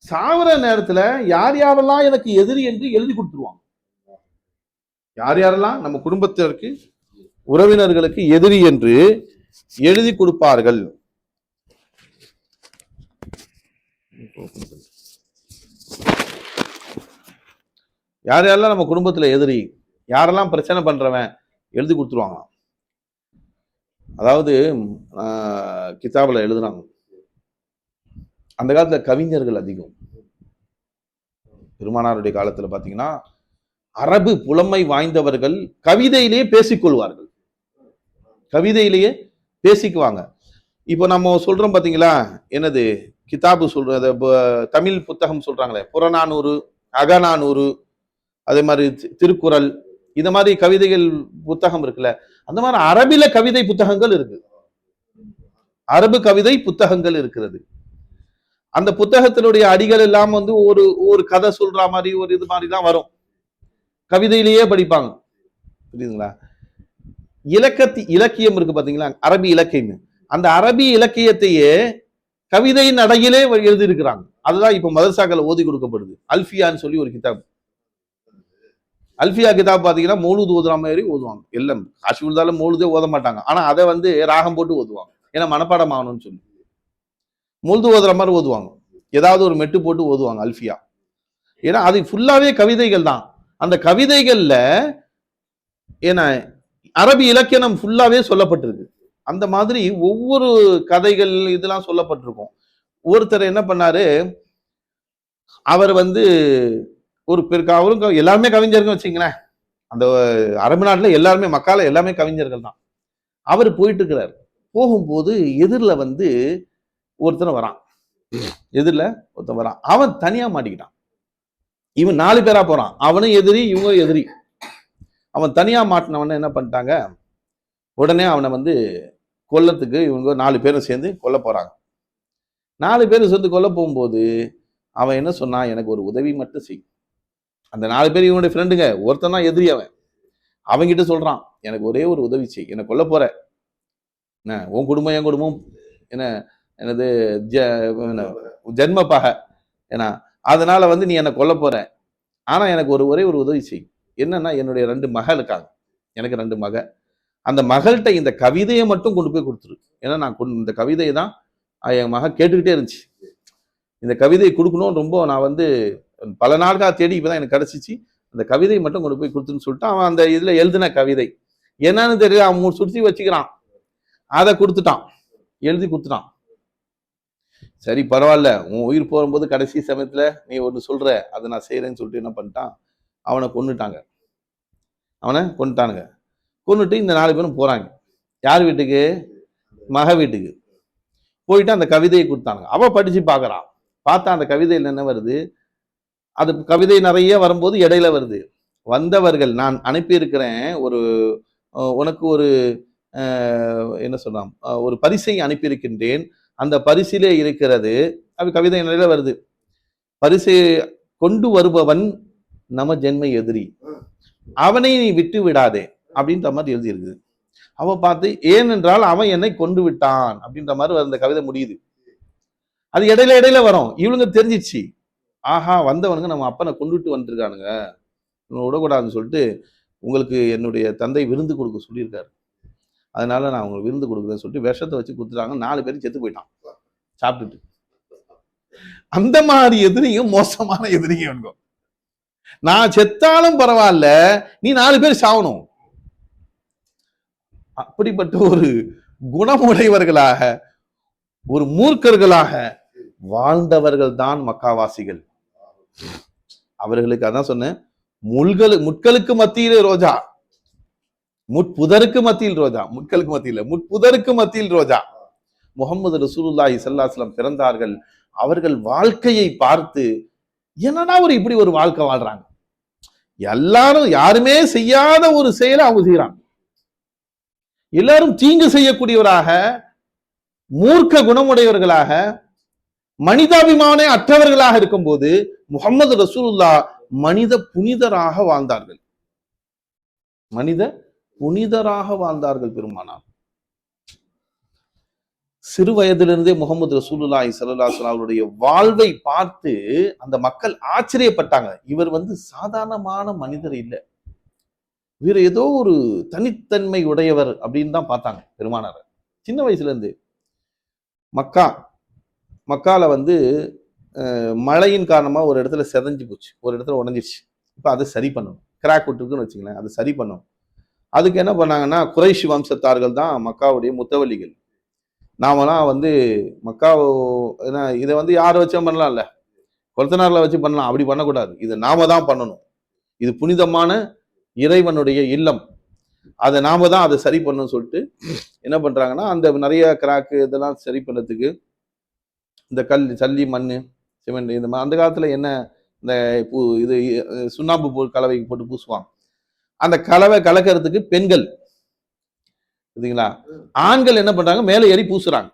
சாவர நேரத்துல யார் யாரெல்லாம் எனக்கு எதிரி என்று எழுதி கொடுத்துருவான். யார் யாரெல்லாம் நம்ம குடும்பத்திற்கு, உறவினர்களுக்கு எதிரி என்று எழுதி கொடுப்பார்கள். யார் யாரெல்லாம் நம்ம குடும்பத்துல எதிரி, யாரெல்லாம் பிரச்சனை பண்றவன் எழுதி கொடுத்துருவாங்க. அதாவது கிதாபில் எழுதுறாங்க, அந்த காலத்துல கவிஞர்கள் அதிகம். பெருமானாருடைய காலத்துல பாத்தீங்கன்னா அரபு புலமை வாய்ந்தவர்கள் கவிதையிலேயே பேசிக்கொள்வார்கள், கவிதையிலேயே பேசிக்குவாங்க. இப்போ நம்ம சொல்றோம் பாத்தீங்களா, என்னது கிதாபு சொல்ற தமிழ் புத்தகம் சொல்றாங்களே, புறநானூறு, அகநானூறு, அதே மாதிரி திருக்குறள், இந்த மாதிரி கவிதைகள் புத்தகம் இருக்குல்ல, அந்த மாதிரி அரபில கவிதை புத்தகங்கள் இருக்கு, அரபு கவிதை புத்தகங்கள் இருக்கிறது. அந்த புத்தகத்தினுடைய அடிகள் எல்லாம் வந்து ஒரு கதை சொல்ற மாதிரி ஒரு இது மாதிரி தான் வரும், கவிதையிலேயே படிப்பாங்க. புரியுதுங்களா? இலக்கியம் இருக்கு பாத்தீங்களா, அரபி இலக்கியம், அந்த அரபி இலக்கியத்தையே கவிதையின் அடகிலே எழுதி இருக்கிறாங்க. அதுதான் இப்ப மதரசாக்கள் ஓதி கொடுக்கப்படுது. அல்ஃபியான்னு சொல்லி ஒரு கிதாப், அல்ஃபியா கிதாப் பாத்தீங்கன்னா மௌலூத் ஓதுற மாதிரி ஓதுவாங்க. எல்லாம் காசு விழுந்தாலும் மௌலூதே ஓத மாட்டாங்க, ஆனா அதை வந்து ராகம் போட்டு ஓதுவாங்க, ஏன்னா மனப்பாடம் ஆகணும்னு சொல்லி மௌலூத் ஓதுற மாதிரி ஓதுவாங்க, ஏதாவது ஒரு மெட்டு போட்டு ஓதுவாங்க அல்ஃபியா. ஏன்னா அது ஃபுல்லாவே கவிதைகள் தான். அந்த கவிதைகள்ல ஏன்னா அரபி இலக்கியம் ஃபுல்லாவே சொல்லப்பட்டிருக்கு. அந்த மாதிரி ஒவ்வொரு கதைகள் இதெல்லாம் சொல்லப்பட்டிருக்கும். ஒருத்தர் என்ன பண்ணாரு, அவர் வந்து ஒரு பேருக்கு, அவரும் எல்லாருமே கவிஞர்கள் வச்சுங்களேன், அந்த அரபு நாட்டுல எல்லாருமே மக்கால எல்லாமே கவிஞர்கள் தான். அவர் போயிட்டு இருக்கிறார், போகும்போது எதிரில வந்து ஒருத்தர் வரான், அவன் தனியா மாட்டிக்கிட்டான். இவன் 4 பேரா போறான், அவனும் எதிரி, இவங்க எதிரி. அவன் தனியா மாட்டினவன என்ன பண்ணிட்டாங்க, உடனே அவனை வந்து கொல்லத்துக்கு இவங்க 4 பேரும் சேர்ந்து கொல்ல போறாங்க. 4 பேரும் சேர்ந்து கொல்ல போகும்போது அவன் என்ன சொன்னான், எனக்கு ஒரு உதவி மட்டும் செய். அந்த 4 பேர் இவனுடைய ஃப்ரெண்டுங்க, ஒருத்தன் தான் எதிரி. அவன்கிட்ட சொல்றான், எனக்கு ஒரே ஒரு உதவி செய், என்னை கொல்ல போற, என்ன உன் குடும்பம் என் குடும்பம் என்ன எனது ஜென்ம பகை, ஏன்னா அதனால வந்து நீ என்னை கொல்ல போற, ஆனா எனக்கு ஒரே ஒரு உதவி செய். என்னன்னா, என்னுடைய 2 மகள் இருக்காங்க, எனக்கு 2 மகள், அந்த மகள்கிட்ட இந்த கவிதையை மட்டும் கொண்டு போய் கொடுத்துரு. ஏன்னா நான் இந்த கவிதையை தான் என் மக கேட்டுக்கிட்டே இருந்துச்சு, இந்த கவிதையை கொடுக்கணும், ரொம்ப நான் வந்து பல நாட்களாக தேடி இப்பதான் எனக்கு கிடைச்சிச்சு, அந்த கவிதையை மட்டும் கொண்டு போய் கொடுத்துன்னு சொல்லிட்டு அவன் அந்த இதுல எழுதின கவிதை என்னன்னு தெரியல, அவன் சுற்றி வச்சுக்கிறான், அதை கொடுத்துட்டான், எழுதி கொடுத்துட்டான். சரி பரவாயில்ல, உன் உயிர் போகும்போது கடைசி சமயத்துல நீ ஒன்று சொல்ற, அதை நான் செய்யறேன்னு சொல்லிட்டு என்ன பண்ணிட்டான், அவனை கொன்னுட்டானுங்க. கொன்னுட்டு இந்த 4 பேரும் போறாங்க. யார் வீட்டுக்கு? மக வீட்டுக்கு போயிட்டு அந்த கவிதையை கொடுத்தானுங்க. அவ படிச்சு பார்க்கறான். பார்த்தா அந்த கவிதையில் என்ன வருது, அது கவிதை நிறைய வரும்போது இடையில வருது, வந்தவர்கள் நான் அனுப்பி இருக்கிறேன், உனக்கு ஒரு என்ன சொல்லலாம், ஒரு பரிசை அனுப்பியிருக்கின்றேன், அந்த பரிசிலே இருக்கிறது, அது கவிதை நிலையில வருது, பரிசை கொண்டு வருபவன் நம ஜென்ம எதிரி, அவனை நீ விட்டு விடாதே அப்படின்ற மாதிரி எழுதியிருக்குது. அவ பார்த்து ஏனென்றால் அவன் என்னை கொண்டு விட்டான் அப்படின்ற மாதிரி அந்த கவிதை முடியுது. அது இடையில இடையில வரும். இவனுங்க தெரிஞ்சிச்சு, ஆஹா வந்தவனுங்க நம்ம அப்பனை கொண்டுட்டு வந்துருக்கானுங்க, விடக்கூடாதுன்னு சொல்லிட்டு உங்களுக்கு என்னுடைய தந்தை விருந்து கொடுக்க சொல்லியிருக்காரு, அதனால நான் உங்களுக்கு விருந்து கொடுக்குறேன்னு சொல்லிட்டு விஷத்தை வச்சு கொடுத்துட்டாங்க. 4 பேரும் செத்து போயிட்டான் சாப்பிட்டுட்டு. அந்த மாதிரி எதிரியும் மோசமான எதிரியும் இருக்கும். நான் செத்தாலும் பரவாயில்ல, நீ 4 பேர் சாவணும். அப்படிப்பட்ட ஒரு குணமுடையவர்களாக, ஒரு மூர்க்கர்களாக வாழ்ந்தவர்கள் தான் மக்காவாசிகள். அவர்களுக்கு அதான் சொன்னேன், முட்களுக்கு மத்தியிலே ரோஜா, முட்புதருக்கு மத்தியில் ரோஜா, முட்களுக்கு மத்தியில் முட்புதருக்கு மத்தியில் ரோஜா. முகமது ரசூலுல்லாஹி ஸல்லல்லாஹு அலைஹி வஸல்லம் பிறந்தார்கள். அவர்கள் வாழ்க்கையை பார்த்து என்னன்னா இப்படி ஒரு வாழ்க்கை வாழ்றாங்க, எல்லாரும் யாருமே செய்யாத ஒரு செயலை அவங்க செய்யறாங்க, எல்லாரும் தீங்கு செய்யக்கூடியவராக, மூர்க்க குணமுடையவர்களாக, மனிதாபிமான அற்றவர்களாக இருக்கும் போது முகமது ரசூலுல்லாஹ் மனித புனிதராக வாழ்ந்தார்கள், மனித புனிதராக வாழ்ந்தார்கள் பெருமானார். சிறு வயதிலிருந்தே முகமது ரசூலுல்லாஹி ஸல்லல்லாஹு அலைஹி வஸல்லம் அவருடைய வாழ்வை பார்த்து அந்த மக்கள் ஆச்சரியப்பட்டாங்க. இவர் சாதாரணமான மனிதர் இல்லை, இவர் ஏதோ ஒரு தனித்தன்மை உடையவர் அப்படின்னு தான் பார்த்தாங்க பெருமானார். சின்ன வயசுல இருந்து மக்கால மழையின் காரணமா ஒரு இடத்துல செதஞ்சு போச்சு, ஒரு இடத்துல உடஞ்சிருச்சு. இப்ப அதை சரி பண்ணணும், கிராக் விட்டுருக்குன்னு வச்சுங்களேன், அதை சரி பண்ணணும். அதுக்கு என்ன பண்ணாங்கன்னா, குறைஷி வம்சத்தார்கள் தான் மக்காவுடைய முத்தவல்லிகள். நாமெல்லாம் மக்கா இதை யாரை வச்சும் பண்ணலாம்ல, கொத்தனார்ல வச்சு பண்ணலாம், அப்படி பண்ணக்கூடாது, இது நாம தான் பண்ணணும், இது புனிதமான இறைவனுடைய இல்லம், அதை நாம தான் அதை சரி பண்ணணும்னு சொல்லிட்டு என்ன பண்றாங்கன்னா, அந்த நிறைய கிராக்கு இதெல்லாம் சரி பண்ணதுக்கு இந்த சல்லி, மண், சிமெண்ட், இந்த மாதிரி அந்த காலத்துல என்ன இந்த இது சுண்ணாம்பு கலவைக்கு போட்டு பூசுவாங்க, அந்த கலவை கலக்கிறதுக்கு பெண்கள் சரிங்களா, ஆண்கள் என்ன பண்றாங்க, மேலே ஏறி பூசுறாங்க.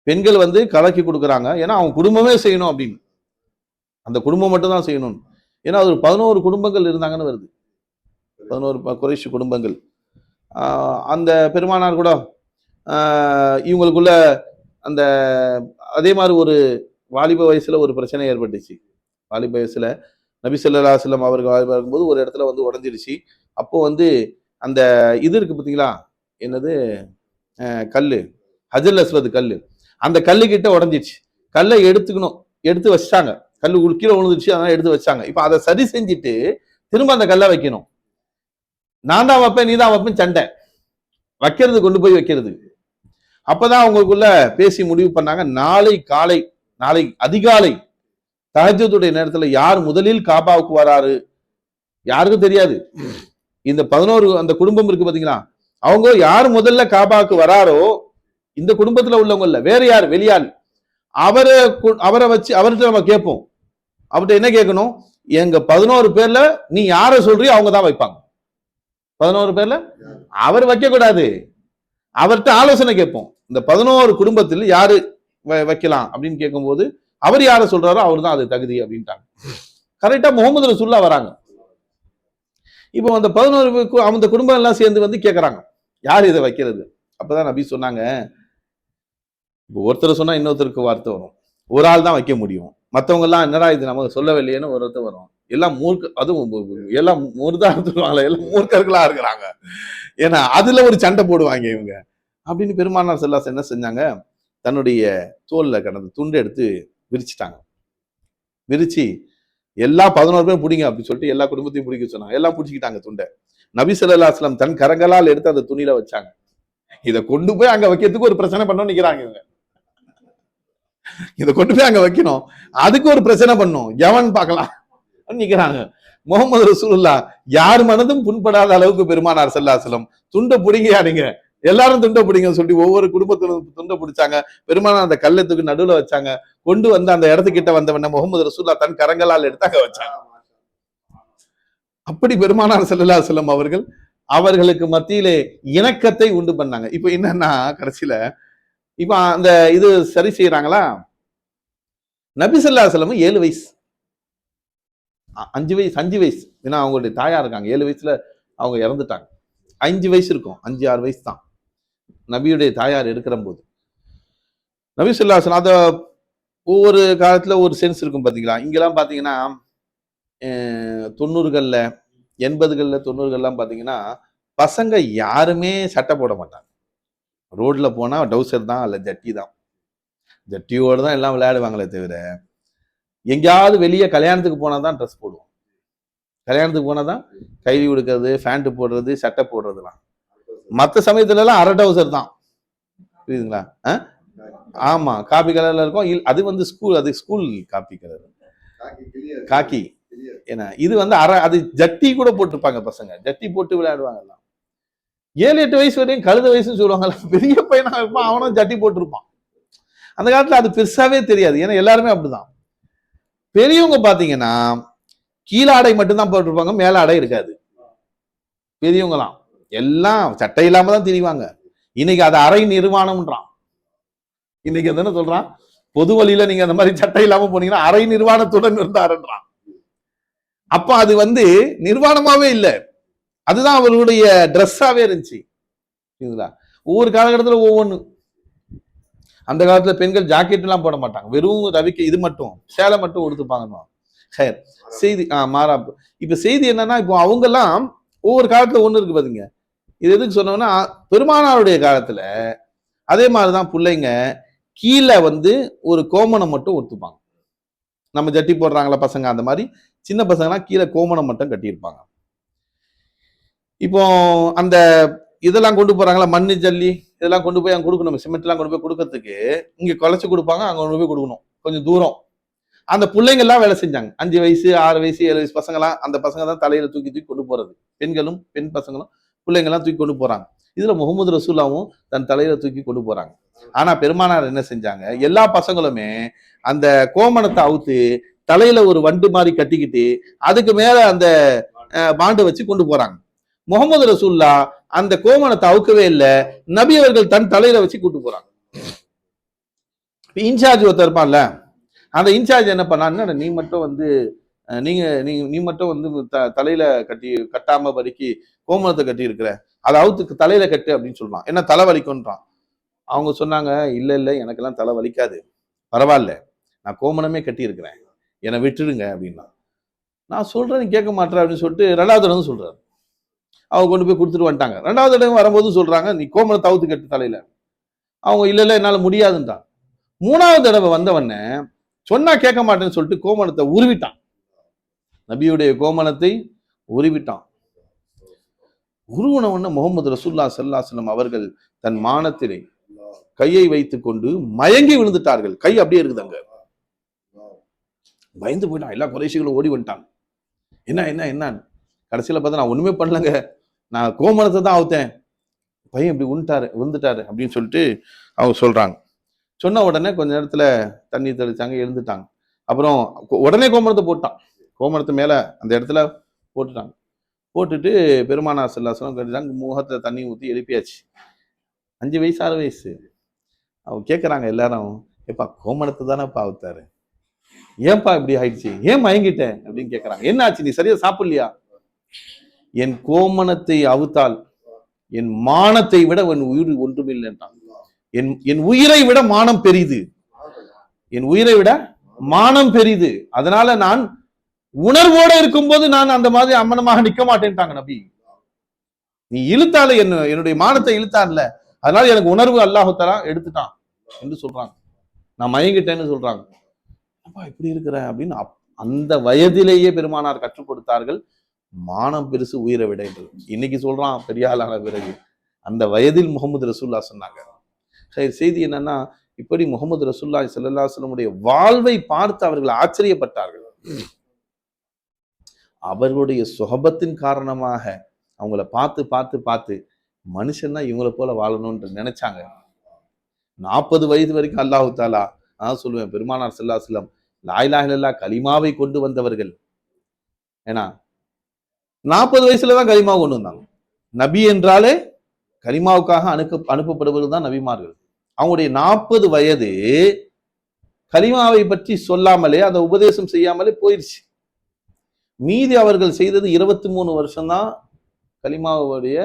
பெண்கள் கலக்கி கொடுக்குறாங்க, ஏன்னா அவங்க குடும்பமே செய்யணும் அப்படின்னு, அந்த குடும்பம் மட்டும் தான் செய்யணும். ஏன்னா அது 11 குடும்பங்கள் இருந்தாங்கன்னு வருது, 11 குறைஷி குடும்பங்கள். அந்த பெருமானார் கூட இவங்களுக்குள்ள அந்த அதே மாதிரி ஒரு வாலிப வயசுல ஒரு பிரச்சனை ஏற்பட்டுச்சு. வாலிப வயசுல நபி ஸல்லல்லாஹு அலைஹி வஸல்லம் அவர்கள் வரும்போது ஒரு இடத்துல உடஞ்சிருச்சு. அப்போ அந்த இது இருக்கு பார்த்தீங்களா, என்னது கல்லு, ஹஜ்ருல் அஸ்வத் கல்லு, அந்த கல்லு கிட்ட உடஞ்சிருச்சு. கல்லை எடுத்து வச்சாங்க, கல்லு கீழே விழுந்துருச்சு, அதனால எடுத்து வச்சாங்க. இப்ப அதை சரி செஞ்சுட்டு திரும்ப அந்த கல்லை வைக்கணும். நான் தான் வைப்பேன், நீ தான் வைப்பேன், சண்டை வைக்கிறது, கொண்டு போய் வைக்கிறது. அப்பதான் அவங்களுக்குள்ள பேசி முடிவு பண்ணாங்க, நாளை அதிகாலை தஹஜ்ஜுடைய நேரத்துல யார் முதலில் காபாவுக்கு வராரு யாருக்கும் தெரியாது. இந்த 11 அந்த குடும்பம் இருக்கு பாத்தீங்களா, அவங்க யார் முதல்ல காபாவுக்கு வராரோ, இந்த குடும்பத்துல உள்ளவங்க இல்ல, வேற யார் வெளியாள், அவரை வச்சு அவர்கிட்ட நம்ம கேட்போம். அவர்கிட்ட என்ன கேட்கணும், எங்க 11 பேர்ல நீ யார சொல்றியோ அவங்க தான் வைப்பாங்க. 11 பேர்ல அவர் வைக்க கூடாது, அவர்கிட்ட ஆலோசனை கேட்போம். இந்த 11 குடும்பத்தில் யாரு வைக்கலாம் அப்படின்னு கேட்கும்போது அவர் யார சொல்றாரோ அவர் தான் அது தகுதி அப்படின்ட்டாங்க. கரெக்டா முகமது ரசூலுல்லாஹ் வராங்க. இப்போ அந்த 11 அந்த குடும்பம் எல்லாம் சேர்ந்து கேட்கறாங்க, யார் இதை வைக்கிறது. அப்பதான் நபி சொன்னாங்க, இப்போ ஒருத்தர் சொன்னா இன்னொருத்தருக்கு வார்த்தை வரும், ஒரு ஆள் தான் வைக்க முடியும், மற்றவங்க எல்லாம் என்னடா இது நமக்கு சொல்லவில்லையேன்னு ஒருத்தர் வரும். எல்லாம் அதுவும் எல்லாம் முருதாடுவாங்களே, எல்லாம் மூர்க்கர்களா இருக்கிறாங்க, ஏன்னா அதுல ஒரு சண்டை போடுவாங்க இவங்க அப்படின்னு. பெருமானார் ஸல்லல்லாஹு அலைஹி வஸல்லம் என்ன செஞ்சாங்க, தன்னுடைய தோல்ல கடந்த துண்டை எடுத்து விரிச்சிட்டாங்க. விரிச்சு எல்லா 11 பேரும் பிடிங்க அப்படின்னு சொல்லிட்டு எல்லா குடும்பத்தையும் பிடிக்க சொன்னாங்க. எல்லாம் பிடிச்சிக்கிட்டாங்க துண்டை. நபி ஸல்லல்லாஹு அலைஹி வஸல்லம் தன் கரங்களால் எடுத்து அந்த துணியில வச்சாங்க. இதை கொண்டு போய் அங்க வைக்கிறதுக்கு ஒரு பிரச்சனை பண்ணணும் நிக்கிறாங்க இவங்க. இதை கொண்டு போய் அங்க வைக்கணும், அதுக்கு ஒரு பிரச்சனை பண்ணும், எவன் பார்க்கலாம் நிக்கிறாங்க. முகமது ரசூலுல்லாஹ் யார் மனதும் புண்படாத அளவுக்கு பெருமானார் ஸல்லல்லாஹு அலைஹி வஸல்லம் துண்டை பிடிங்க, நீங்க எல்லாரும் துண்டை பிடிங்கன்னு சொல்லி ஒவ்வொரு குடும்பத்திலும் துண்டை பிடிச்சாங்க. பெருமானார் அந்த கல்லத்துக்கு நடுவுல வச்சாங்க. கொண்டு அந்த இடத்துக்கிட்ட வந்தவன முகமது ரசூலுல்லாஹ் தன் கரங்களால் எடுத்தாங்க வச்சாங்க. அப்படி பெருமானார் ஸல்லல்லாஹு அலைஹி வஸல்லம் அவர்கள் அவர்களுக்கு மத்தியிலே இணக்கத்தை உண்டு பண்ணாங்க. இப்ப என்னன்னா கடைசியில இப்ப அந்த இது சரி செய்யறாங்களா, நபி ஸல்லல்லாஹு அலைஹி வஸல்லம் 7 வயசு 5 வயசு, ஏன்னா அவங்களுடைய தாயார் இருக்காங்க, 7 வயசுல அவங்க இறந்துட்டாங்க. 5 வயசு இருக்கும், 5, 6 வயசு தான் நபியுடைய தாயார் இருக்கிற போது. நபி ஸல்லல்லாஹு அலைஹி வஸல்லம் அத ஒவ்வொரு காலத்துல ஒரு சென்ஸ் இருக்கும் பாத்தீங்களா. இங்கெல்லாம் பாத்தீங்கன்னா 90கள்ல 80கள்ல 90கள்லாம் பாத்தீங்கன்னா பசங்க யாருமே சட்டை போட மாட்டாங்க. ரோட்ல போனா டவுசர் தான், அல்ல ஜட்டி தான். ஜட்டியோடு தான் எல்லாம் விளையாடுவாங்களே தவிர, எங்கேயாவது வெளியே கல்யாணத்துக்கு போனா தான் ட்ரெஸ் போடுவோம். கல்யாணத்துக்கு போனா தான் கைலி கொடுக்கறது, ஃபேண்ட் போடுறது, சட்டை போடுறதுலாம். மற்ற சமயத்துல எல்லாம் அரை டவுசர் தான். புரியுதுங்களா? ஆமா, காபி கலர்ல இருக்கும். அது வந்து ஸ்கூல் காபி கலர், காக்கி. ஏன்னா இது வந்து அது ஜட்டி கூட போட்டிருப்பாங்க பசங்க, ஜட்டி போட்டு விளையாடுவாங்க எல்லாம். 7-8 வயசு வரையும் கழுத வயசுன்னு சொல்லுவாங்க. பெரிய பையனா இருப்பான், அவனும் ஜட்டி போட்டிருப்பான். அந்த காலத்துல அது பெருசாவே தெரியாது, ஏன்னா எல்லாருமே அப்படிதான். பெரியவங்க பாத்தீங்கன்னா கீழாடை மட்டும்தான் போட்டிருப்பாங்க, மேலாடை இருக்காது. பெரியவங்கலாம் எல்லாம் சட்டை இல்லாம தான் திரிவாங்க. இன்னைக்கு அது அரை நிர்வாணம்ன்றான். இன்னைக்கு என்ன சொல்றான், பொது வழியில நீங்க அந்த மாதிரி சட்டை இல்லாம போனீங்கன்னா அரை நிர்வாணத்துடன் இருந்தாருன்றான். அப்ப அது வந்து நிர்வாணமாவே இல்லை, அதுதான் அவர்களுடைய ட்ரெஸ்ஸாவே இருந்துச்சு. ஒவ்வொரு காலகட்டத்தில் ஒவ்வொன்று. அந்த காலத்துல பெண்கள் ஜாக்கெட் எல்லாம் போட மாட்டாங்க, வெறும் ரவிக்கு இது மட்டும் சேலை மட்டும் உடுத்துப்பாங்க. செய்தி மாறாப்பு. இப்ப செய்தி என்னன்னா, இப்போ அவங்க எல்லாம் ஒவ்வொரு காலத்துல ஒண்ணு இருக்கு பாத்தீங்க. இது எதுக்கு சொன்னோம்னா, பெருமானாருடைய காலத்துல அதே மாதிரிதான் பிள்ளைங்க கீழே வந்து ஒரு கோமணம் மட்டும் ஒத்துப்பாங்க. நம்ம ஜட்டி போடுறாங்களா பசங்க, அந்த மாதிரி சின்ன பசங்கலாம் கீழே கோமணம் மட்டும் கட்டியிருப்பாங்க. இப்போ அந்த இதெல்லாம் கொண்டு போறாங்களா, மண்ணு ஜல்லி இதெல்லாம் கொண்டு போய் அங்க கொடுக்கணும், சிமெண்ட் எல்லாம் கொண்டு போய் கொடுக்கறதுக்கு இங்க குறைச்சு கொடுப்பாங்க, அங்க கொண்டு போய் கொடுக்கணும் கொஞ்சம் தூரம். அந்த பிள்ளைங்க எல்லாம் வேலை செஞ்சாங்க. 5 வயசு 6 வயசு 7 வயசு பசங்கலாம், அந்த பசங்க தான் தலையில தூக்கி கொண்டு போறது. பெண் பசங்களும் பிள்ளைங்க எல்லாம் தூக்கி கொண்டு போறாங்க. இதுல முகமது ரசூலாவும் தன் தலையில தூக்கி கொண்டு போறாங்க. ஆனா பெருமானார் என்ன செஞ்சாங்க, எல்லா பசங்களுமே அந்த கோமணத்தை அவுத்து தலையில ஒரு வண்டு மாதிரி கட்டிக்கிட்டு அதுக்கு மேல அந்த பாண்டு வச்சு கொண்டு போறாங்க. முகமது ரசூல்லா அந்த கோமணத்தை அவுக்கவே இல்லை, நபி அவர்கள் தன் தலையில வச்சு கூட்டு போறாங்க. இன்சார்ஜ் ஒருத்தர் இருப்பான்ல, அந்த இன்சார்ஜ் என்ன பண்ணா, நீ மட்டும் வந்து நீ மட்டும் வந்து தலையில கட்டாம வரைக்கும் கோமணத்தை கட்டி இருக்கிற, அதை அவுத்துக்கு தலையில கட்டு அப்படின்னு சொல்றான். என்ன தலை வலிக்கும்ன்றான். அவங்க சொன்னாங்க, இல்ல எனக்கெல்லாம் தலை வலிக்காது, பரவாயில்ல, நான் கோமணமே கட்டி இருக்கிறேன், என்னை விட்டுடுங்க அப்படின்னா. நான் சொல்றேன் நீ கேட்க மாட்டேற அப்படின்னு சொல்லிட்டு 2வது தடவை சொல்றாரு. அவங்க கொண்டு போய் கொடுத்துட்டு வந்துட்டாங்க. 2வது தடவை வரும்போது சொல்றாங்க, நீ கோமணத்தை அவுத்து கட்டு தலையில. அவங்க இல்ல என்னால முடியாதுன்றான். 3வது தடவை வந்தவன சொன்னா கேட்க மாட்டேன்னு சொல்லிட்டு கோமணத்தை உருவிட்டான். நபியுடைய கோமணத்தை உருவிட்டான். உருவனவன முகமது ரசூலுல்லாஹி ஸல்லல்லாஹு அலைஹி வஸல்லம் அவர்கள் தன் மானத்திலே கையை வைத்துக் கொண்டு மயங்கி விழுந்துட்டார்கள். கை அப்படியே இருக்குதாங்க. பயந்து போயிட்டான். எல்லா குறைஷிகளும் ஓடி வந்துட்டாங்க. என்ன கடைசியில பார்த்தா, நான் ஒண்ணுமே பண்ணலங்க, நான் கோமணத்தை தான் அவுத்தேன், பையன் இப்படி விழுந்துட்டாரு அப்படின்னு சொல்லிட்டு அவங்க சொல்றாங்க. சொன்ன உடனே கொஞ்ச நேரத்துல தண்ணி தெளிச்சாங்க, எழுந்துட்டாங்க. அப்புறம் உடனே கோமணத்தை போட்டான். கோமணத்து மேல அந்த இடத்துல போட்டுட்டாங்க. போட்டுட்டு பெருமானார் ஸல்லல்லாஹு அலைஹி வஸல்லம் கேட்டாங்க, முகத்துல தண்ணி ஊற்றி எழுப்பியாச்சு. 5 வயசு 6 வயசு. அவங்க கேட்கறாங்க எல்லாரும், ஏப்பா கோமணத்தை தானேப்பா அவுத்தாரு, ஏன்பா இப்படி ஆயிடுச்சு, ஏன் மயங்கிட்டேன் அப்படின்னு கேட்கறாங்க. என்ன ஆச்சு, நீ சரியா சாப்பிடலையா? என் கோமணத்தை அவுத்தால் என் மானத்தை விட என் உயிர் ஒன்றுமில்லைன்றான். என் உயிரை விட மானம் பெரிது, என் உயிரை விட மானம் பெரிது. அதனால நான் உணர்வோட இருக்கும்போது நான் அந்த மாதிரி அம்மனமாக நிக்க மாட்டேன்ட்டாங்க நபி. நீ இழுத்தால என்னுடைய மானத்தை இழுத்தான்ல, அதனால எனக்கு உணர்வு அல்லாஹ் தஆலா எடுத்துட்டான் என்று சொல்றாங்க. நான் மயங்கிட்டேன்னு சொல்றாங்க. அப்பா இப்படி இருக்கிற அப்படின்னு அந்த வயதிலேயே பெருமானார் கற்றுக் கொடுத்தார்கள், மானம் பெருசு உயிரை விட என்று. இன்னைக்கு சொல்றான் பெரிய ஆளான பிறகு, அந்த வயதில் முகமது ரசூல்லா சொன்னாங்க. செய்தி என்னன்னா, இப்படி முகமது ரசூலுல்லாஹி ஸல்லல்லாஹு அலைஹி வஸல்லம் வாழ்வை பார்த்து அவர்கள் ஆச்சரியப்பட்டார்கள். அவர்களுடைய சுஹபத்தின் காரணமாக அவங்கள பார்த்து பார்த்து பார்த்து மனுஷன்னா இவங்களை போல வாழணும்னு நினைச்சாங்க. 40 வயது வரைக்கும் அல்லாஹ் தஆலா, நான் சொல்லுவேன், பெருமானார் ஸல்லல்லாஹு அலைஹி வஸல்லம் லா இலாஹ இல்லல்லாஹ் கலிமாவை கொண்டு வந்தவர்கள். ஏன்னா 40 வயசுலதான் கலிமா கொண்டு வந்தாங்க. நபி என்றாலே கலிமாவுக்காக அனுப்பப்படுவது தான் நபிமார்கள். அவங்களுடைய 40 வயது கலிமாவை பற்றி சொல்லாமலே அதை உபதேசம் செய்யாமலே போயிடுச்சு. மீதி அவர்கள் செய்தது 23 வருஷம்தான் கலிமாவுடைய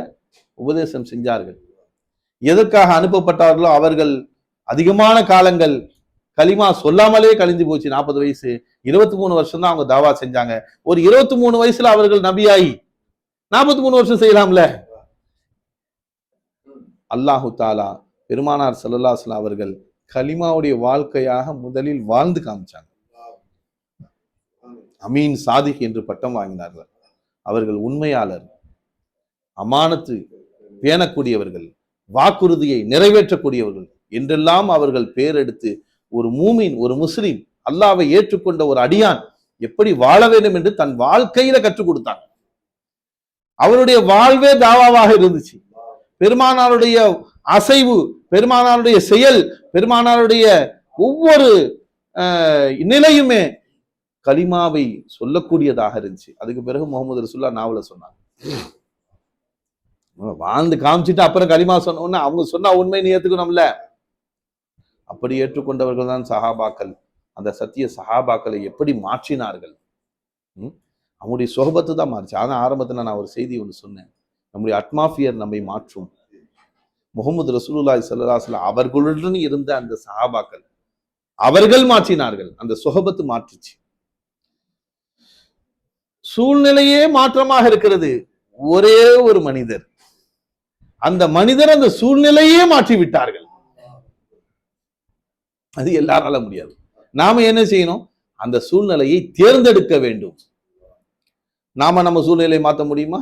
உபதேசம் செஞ்சார்கள். எதற்காக அனுப்பப்பட்டார்களோ அவர்கள் அதிகமான காலங்கள் கலிமா சொல்லாமலே கழிஞ்சு போச்சு. 40 வயசு, 23 வருஷம் தான் அவங்க தாவா செஞ்சாங்க. ஒரு 23 வயசுல அவர்கள் நபியாகி 43 வருஷம் செய்யலாம்ல. அல்லாஹு தாலா பெருமானார் ஸல்லல்லாஹு அலைஹி வஸல்லம் அவர்கள் கலிமாவுடைய வாழ்க்கையாக முதலில் வாழ்ந்து காமிச்சாங்க. அமீன் சாதிக் என்று பட்டம் வாங்கினார்கள். அவர்கள் உண்மையாளர், அமானத்து பேணக்கூடியவர்கள், வாக்குறுதியை நிறைவேற்றக்கூடியவர்கள் என்றெல்லாம் அவர்கள் பேரெடுத்து ஒரு மூமின், ஒரு முஸ்லிம், அல்லாஹ்வை ஏற்றுக்கொண்ட ஒரு அடியான் எப்படி வாழ வேண்டும் என்று தன் வாழ்க்கையில கற்றுக் கொடுத்தாங்க. அவருடைய வாழ்வே தாவாவாக இருந்துச்சு. பெருமானாருடைய அசைவு, பெருமானாருடைய செயல், பெருமானாருடைய ஒவ்வொரு நிலையுமே கலிமாவை சொல்லக்கூடியதாக இருந்துச்சு. அதுக்கு பிறகு முகமது ரசூலுல்லாஹ் நாவல சொன்னாங்க. வாழ்ந்து காமிச்சிட்டு அப்புறம் கலிமா சொன்ன அவங்க சொன்னா உண்மை நீ ஏத்துக்கணும்ல. அப்படி ஏற்றுக்கொண்டவர்கள் தான் சஹாபாக்கள். அந்த சத்திய சஹாபாக்களை எப்படி மாற்றினார்கள், அவங்களுடைய சொஹபத்து தான் மாறிச்சு. ஆனா ஆரம்பத்துல நான் ஒரு செய்தி ஒன்று சொன்னேன். நம்முடைய அட்மாஃபியர் நம்மை மாற்றும். முகமது ரசூலுல்லாஹி ஸல்லல்லாஹு அலைஹி வஸல்லம் அவர்களுடன் இருந்த அந்த சஹாபாக்கள் அவர்கள் மாற்றினார்கள். அந்த சொஹபத்து மாற்றுச்சு. சூழ்நிலையே மாற்றமாக இருக்கிறது. ஒரே ஒரு மனிதர், அந்த மனிதர் அந்த சூழ்நிலையே மாற்றி விட்டார்கள். அது எல்லாரால முடியாது. நாம என்ன செய்யணும்? அந்த சூழ்நிலையை தேர்ந்தெடுக்க வேண்டும். நாம நம்ம சூழ்நிலையை மாற்ற முடியுமா?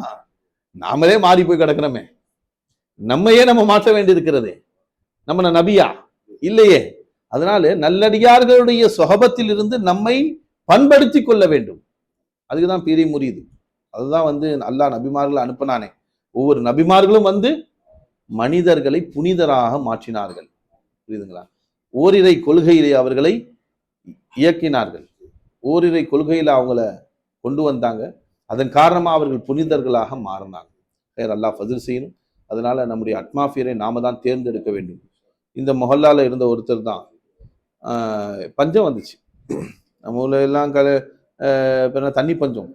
நாமளே மாறி போய் கிடக்கிறோமே. நம்மையே நம்ம மாற்ற வேண்டி இருக்கிறது. நம்ம நபியா இல்லையே. அதனால நல்லடியார்களுடைய சொஹபத்தில் இருந்து நம்மை பண்படுத்தி கொள்ள வேண்டும். அதுக்குதான் பீரி முறியுது. அதுதான் அல்லாஹ் நபிமார்களை அனுப்பினானே. ஒவ்வொரு நபிமார்களும் மனிதர்களை புனிதராக மாற்றினார்கள். புரியுதுங்களா? ஓரிரை கொள்கையிலே அவர்களை இயக்கினார்கள். ஓரிரை கொள்கையில அவங்கள கொண்டு வந்தாங்க. அதன் காரணமா அவர்கள் புனிதர்களாக மாறினாங்க. அல்லாஹ் ஃபஸில் செய்யணும். அதனால நம்முடைய அட்மாஃபியரை நாம தான் தேர்ந்தெடுக்க வேண்டும். இந்த மொஹல்லால இருந்த ஒருத்தர் தான் பஞ்சம் வந்துச்சு. நம்ம ஊர்ல எல்லாம் தண்ணி பஞ்சம்.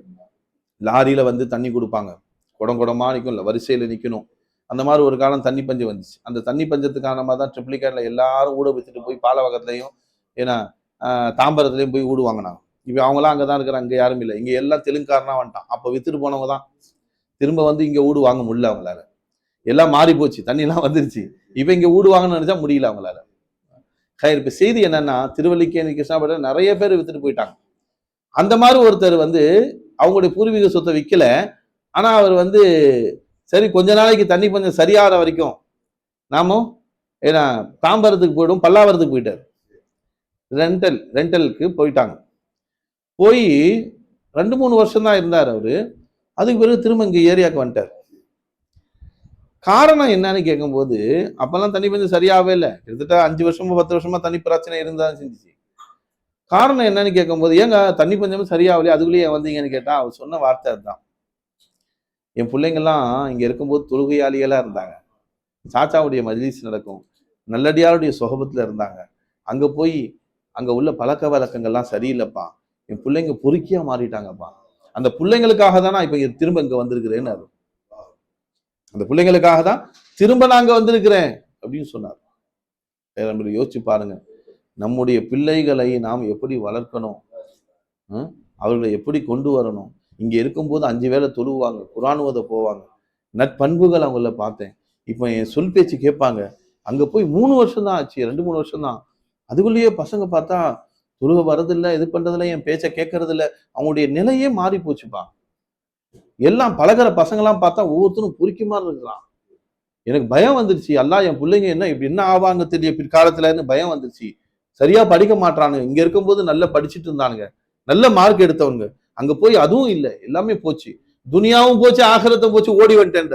லாரியில தண்ணி கொடுப்பாங்க, குடம் குடமா நிற்கும், வரிசையில நிற்கணும். அந்த மாதிரி ஒரு காலம் தண்ணி பஞ்சம் வந்துச்சு. அந்த தண்ணி பஞ்சத்துக்கு காரணமாக தான் ட்ரிப்ளிகேட்ல எல்லாரும் ஊட வச்சுட்டு போய் பாலவகத்துலையும் ஏன்னா தாம்பரத்துலையும் போய் ஊடு வாங்கினாங்க. இப்போ அவங்களாம் அங்கதான் இருக்கிறாங்க, அங்கே யாரும் இல்லை. இங்க எல்லாம் தெலுங்காரனா வந்துட்டான். அப்போ வித்துட்டு போனவங்க தான் திரும்ப இங்க ஊடு வாங்க முடியல அவங்களால. எல்லாம் மாறி போச்சு, தண்ணிலாம் வந்துருச்சு. இப்ப இங்க ஊடு வாங்கணும்னு நினைச்சா முடியல அவங்களால. இப்ப செய்தி என்னன்னா, திருவல்லிக்கேணி கிருஷ்ணாபுரம் நிறைய பேர் வித்துட்டு போயிட்டாங்க. அந்த மாதிரி ஒருத்தர் அவங்களுடைய பூர்வீக சொத்தை விற்கல. ஆனா அவர் சரி கொஞ்ச நாளைக்கு தண்ணி பஞ்சம் சரியாகிற வரைக்கும் நாமும் ஏன்னா தாம்பரத்துக்கு போயிடும், பல்லாவரத்துக்கு போயிட்டார். ரெண்டலுக்கு போயிட்டாங்க. போய் 2-3 வருஷம் தான் இருந்தார் அவரு. அதுக்கு பிறகு திரும்ப இங்க ஏரியாவுக்கு வந்துட்டார். காரணம் என்னன்னு கேட்கும்போது, அப்பெல்லாம் தண்ணி பஞ்சம் சரியாகவே இல்லை. கிட்டத்தட்ட 5 வருஷமா 10 வருஷமா தண்ணி பிரச்சனை இருந்தாலும் செஞ்சிச்சு. காரணம் என்னன்னு கேட்கும்போது, ஏங்க தண்ணி பஞ்சமும் சரியாகலையே, அதுக்குள்ளேயே வந்தீங்கன்னு கேட்டா அவர் சொன்ன வார்த்தை அதுதான். என் பிள்ளைங்கெல்லாம் இங்க இருக்கும்போது தொழுகையாளிகளா இருந்தாங்க. சாச்சாவுடைய மஜ்லிஸ் நடக்கும், நல்லடியாருடைய சொகபத்துல இருந்தாங்க. அங்க போய் அங்க உள்ள பழக்க வழக்கங்கள்லாம் சரியில்லைப்பா, என் பிள்ளைங்க பொறுக்கியா மாறிட்டாங்கப்பா. அந்த பிள்ளைங்களுக்காக தான் நான் இப்ப திரும்ப இங்க வந்திருக்கிறேன்னு அது. அந்த பிள்ளைங்களுக்காக தான் திரும்ப நாங்க வந்திருக்கிறேன் அப்படின்னு சொன்னார். நம்ம யோசிச்சு பாருங்க, நம்முடைய பிள்ளைகளை நாம் எப்படி வளர்க்கணும், அவர்களை எப்படி கொண்டு வரணும். இங்க இருக்கும்போது 5 வேளை தொழுவாங்க, குர்ஆன் ஓத போவாங்க, நட்பண்புகள் அவங்கள பார்த்தேன். இப்போ என் சொல் பேச்சு கேட்பாங்க. அங்க போய் 3 வருஷம் தான் ஆச்சு, 2-3 வருஷம் தான். அதுக்குள்ளேயே பசங்க பார்த்தா தொழுக வர்றதில்லை, இது பண்றதில்லை, என் பேச்சை கேட்கறது இல்லை. அவங்களுடைய நிலையே மாறி போச்சுப்பா. எல்லாம் பழகிற பசங்களாம் பார்த்தா ஒவ்வொருத்தரும் புரிக்க மாதிரி இருக்கிறான். எனக்கு பயம் வந்துருச்சு. அல்லாஹ் என் பிள்ளைங்க இப்படி என்ன ஆவாங்க தெரிய பிற்காலத்துலன்னு பயம் வந்துருச்சு. சரியா படிக்க மாட்டானுங்க. இங்க இருக்கும்போது நல்லா படிச்சுட்டு இருந்தானுங்க, நல்ல மார்க் எடுத்தவங்க. அங்க போய் அதுவும் இல்லை, எல்லாமே போச்சு. துனியாவும் போச்சு, ஆகிரத்தும் போச்சு, ஓடி வந்துட்டேன்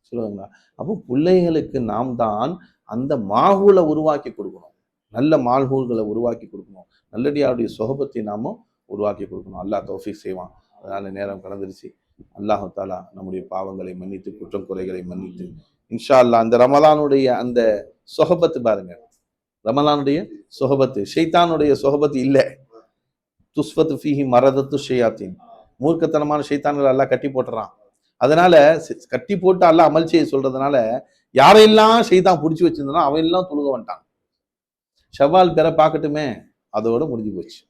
சொல்லுவாங்களா. அப்போ பிள்ளைகளுக்கு நாம் தான் அந்த மாகூலை உருவாக்கி கொடுக்கணும், நல்ல மால்கூல்களை உருவாக்கி கொடுக்கணும், நல்லடியாருடைய சொஹபத்தை நாமும் உருவாக்கி கொடுக்கணும். அல்லாஹ் தௌஃபீக் செய்வான். அதனால நேரம் கடந்துருச்சு. அல்லாஹு தாலா நம்முடைய பாவங்களை மன்னித்து குற்றம் குறைகளை மன்னித்து இன்ஷா அல்லாஹ் அந்த ரமலானுடைய அந்த சொஹபத்து பாருங்க, ரமலானுடைய சொஹபத்து ஷைத்தானுடைய சொஹபத்து இல்லை. துஸ்வத்து ஃபீஹி மரதத்து ஷையாத்தீன், மூர்க்கத்தனமான ஷைத்தான்கள் அல்லாஹ் கட்டி போட்டுறான். அதனால கட்டி போட்டு அல்லாஹ் அமல் செய்ய சொல்றதுனால யாரையெல்லாம் ஷைத்தான் பிடிச்சி வச்சிருந்தா அவன் எல்லாம் தொழுக வந்துட்டான். ஷவ்வால் பெற பார்க்கட்டுமே, அதோட முடிஞ்சு போச்சு,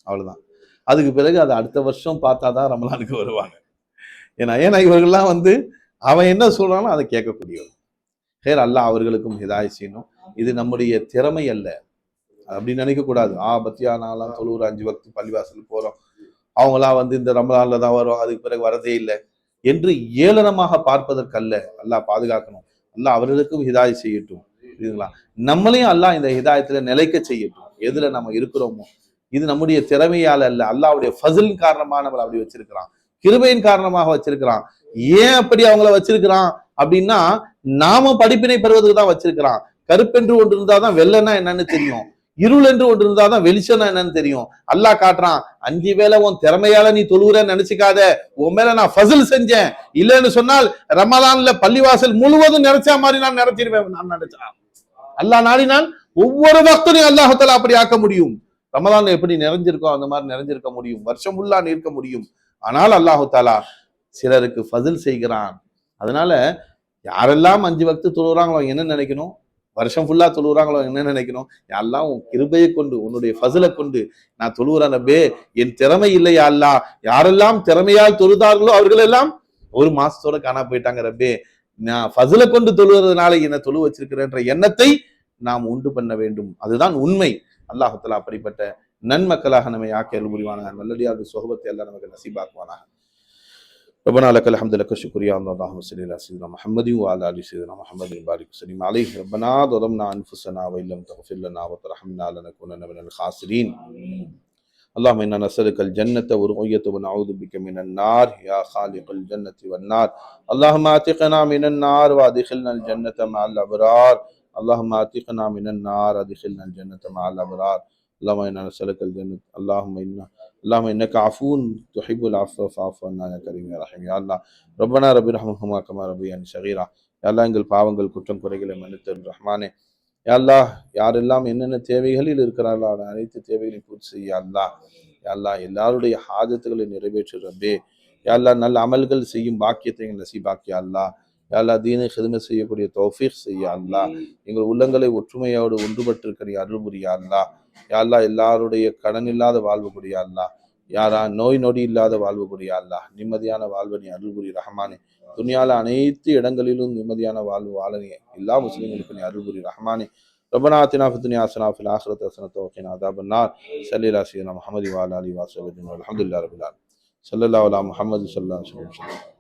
அவ்வளவுதான். அதுக்கு பிறகு அதை அடுத்த வருஷம் பார்த்தாதான் ரமலானுக்கு வருவாங்க. ஏன்னா இவர்கள்லாம் அவன் என்ன சொல்றானோ அதை கேட்கக்கூடியவர். ஹேர் அல்லாஹ் அவர்களுக்கும் ஹிதாயத் செய்யணும். இது நம்முடைய திறமை அல்ல அப்படின்னு நினைக்க கூடாது. பத்தியா நான்லாம் தொழுவுற 5 வக்து பள்ளிவாசல் போறோம், அவங்களாம் இந்த ரமலான்ல தான் வரும், அதுக்கு பிறகு வரதே இல்லை என்று ஏளனமாக பார்ப்பதற்கல்ல. அல்லாஹ் பாதுகாக்கணும். அல்லாஹ் அவர்களுக்கும் ஹிதாயத் செய்யட்டும். புரியுதுங்களா? நம்மளையும் அல்லாஹ் இந்த ஹிதாயத்துல நிலைக்க செய்யட்டும். எதுல நம்ம இருக்கிறோமோ இது நம்முடைய திறமையால அல்ல, அல்லாஹ்வுடைய ஃபஸிலின் காரணமா நம்மளை அப்படி வச்சிருக்கிறான், கிருபையின் காரணமாக வச்சிருக்கிறான். ஏன் அப்படி அவங்கள வச்சிருக்கிறான் அப்படின்னா, நாம படிப்பினை பெறுவதற்கு தான் வச்சிருக்கிறான். கருப்பென்று ஒன்று இருந்தாதான் வெள்ளன்னா என்னன்னு தெரியும், இருள் என்று ஒன்று இருந்தாதான் வெளிச்சம்னா என்னன்னு தெரியும். அல்லாஹ் காட்டுறான், 5 வேளை உன் திறமையால நீ தொழுகிறன்னு நினைச்சுக்காத, உன் மேல நான் ஃபஸில் செஞ்சேன். இல்லைன்னு சொன்னால் ரமலான்ல பள்ளிவாசல் முழுவதும் நிறைச்சா மாதிரி நான் நிறைச்சிருவேன். நான் நினைச்சேன் அல்லாஹ் நாடினால் ஒவ்வொரு பக்தனையும் அல்லாஹ் தஆலா அப்படி ஆக்க முடியும். ரமலான்ல எப்படி நிறைஞ்சிருக்கோ அந்த மாதிரி நிறைஞ்சிருக்க முடியும், வருஷம் ஃபுல்லா நிற்க முடியும். ஆனால் அல்லாஹ் தஆலா சிலருக்கு ஃபஸில் செய்கிறான். அதனால யாரெல்லாம் 5 வக்து தொழுகிறாங்களோ என்ன நினைக்கணும், வருஷம் ஃபுல்லா தொழுகிறாங்களோ என்ன நினைக்கணும், யாரெல்லாம் உன் கிருபையை கொண்டு உன்னுடைய ஃபஸிலை கொண்டு நான் தொழுகிறேன் ரப்பே, என் திறமை இல்லையா அல்லாஹ், யாரெல்லாம் திறமையால் தொழுதார்களோ அவர்கள் எல்லாம் 1 மாசத்தோட காணா போயிட்டாங்க ரப்பே, நான் ஃபஸிலை கொண்டு தொழுகிறதுனால என்ன தொழு வச்சிருக்கிறேன்ற எண்ணத்தை நாம் உண்டு பண்ண வேண்டும். அதுதான் உண்மை. அல்லாஹ் தஆலா அப்படிப்பட்ட நன்மக்களாக நம்மை ஆக்கி அருள் புரிவானாக. நல்லடியாருடைய சுஹபத்தை எல்லாம் நமக்கு நசீபாக்குவானாக. ربنا لك الحمد لك الشكر يا الله. اللهم صل على سيدنا محمد وعلى ال سيدنا محمد وبارك وسلم عليه. ربنا ظلمنا انفسنا وان لم تغفر لنا وترحمنا لنكونن من الخاسرين. اللهم انا نسألك الجنة والرؤية ونعوذ بك من النار يا خالق الجنة والنار. اللهم اعتقنا من النار وادخلنا الجنة مع الابرار. اللهم اعتقنا من النار وادخلنا الجنة مع الابرار. اللهم انا نسألك الجنة. اللهم انك عفو تحب العفو فاعف عنا يا كريم يا رحيم. يا الله ربنا رب ارحمهما كما ربياني صغيرا. يا الله எங்கள் பாவங்கள் குற்றம் குறைகளை மன்னித்தருள் ரஹ்மானே. யா அல்லாஹ் யாரெல்லாம் என்னென்ன தேவைகளில் இருக்கிறார்களோ அனைத்து தேவைகளையும் பூர்த்தி செய்ய அல்லாஹ். யா அல்லாஹ் எல்லாருடைய ஹாஜத்துகளை நிறைவேற்று ரப்பே. யா அல்லாஹ் நல்ல அமல்கள் செய்யும் பாக்கியத்தை நசீபாக்கியா அல்லாஹ். யா அல்லாஹ் தீனை ஹிதமத் செய்யக்கூடிய தௌஃபீக் செய்ய அல்லாஹ். எங்கள் உள்ளங்களை ஒற்றுமையோடு ஒன்றுபட்டிருக்கிற அருள் புரியா அல்லாஹ். யா அல்லாஹ் எல்லாருடைய கடன் இல்லாத வாழ்வு புரியா அல்லாஹ். யாரா நோய் நொடி இல்லாத வாழ்வு புரியா அல்லாஹ். நிம்மதியான வாழ்வு நீ அருள் புரி ரஹ்மானே. துனியால அனைத்து இடங்களிலும் நிம்மதியான வாழ்வு வாழனே எல்லா முஸ்லிம்களுக்கு நீ அருள் புரி ரஹ்மானே. ربنا آتنا في الدنيا حسنة وفي الآخرة حسنة وقنا عذاب النار. صلى الله على سيدنا محمد وعلى آله وصحبه والحمد لله رب العالمين. صلى الله على محمد صلى الله عليه وسلم.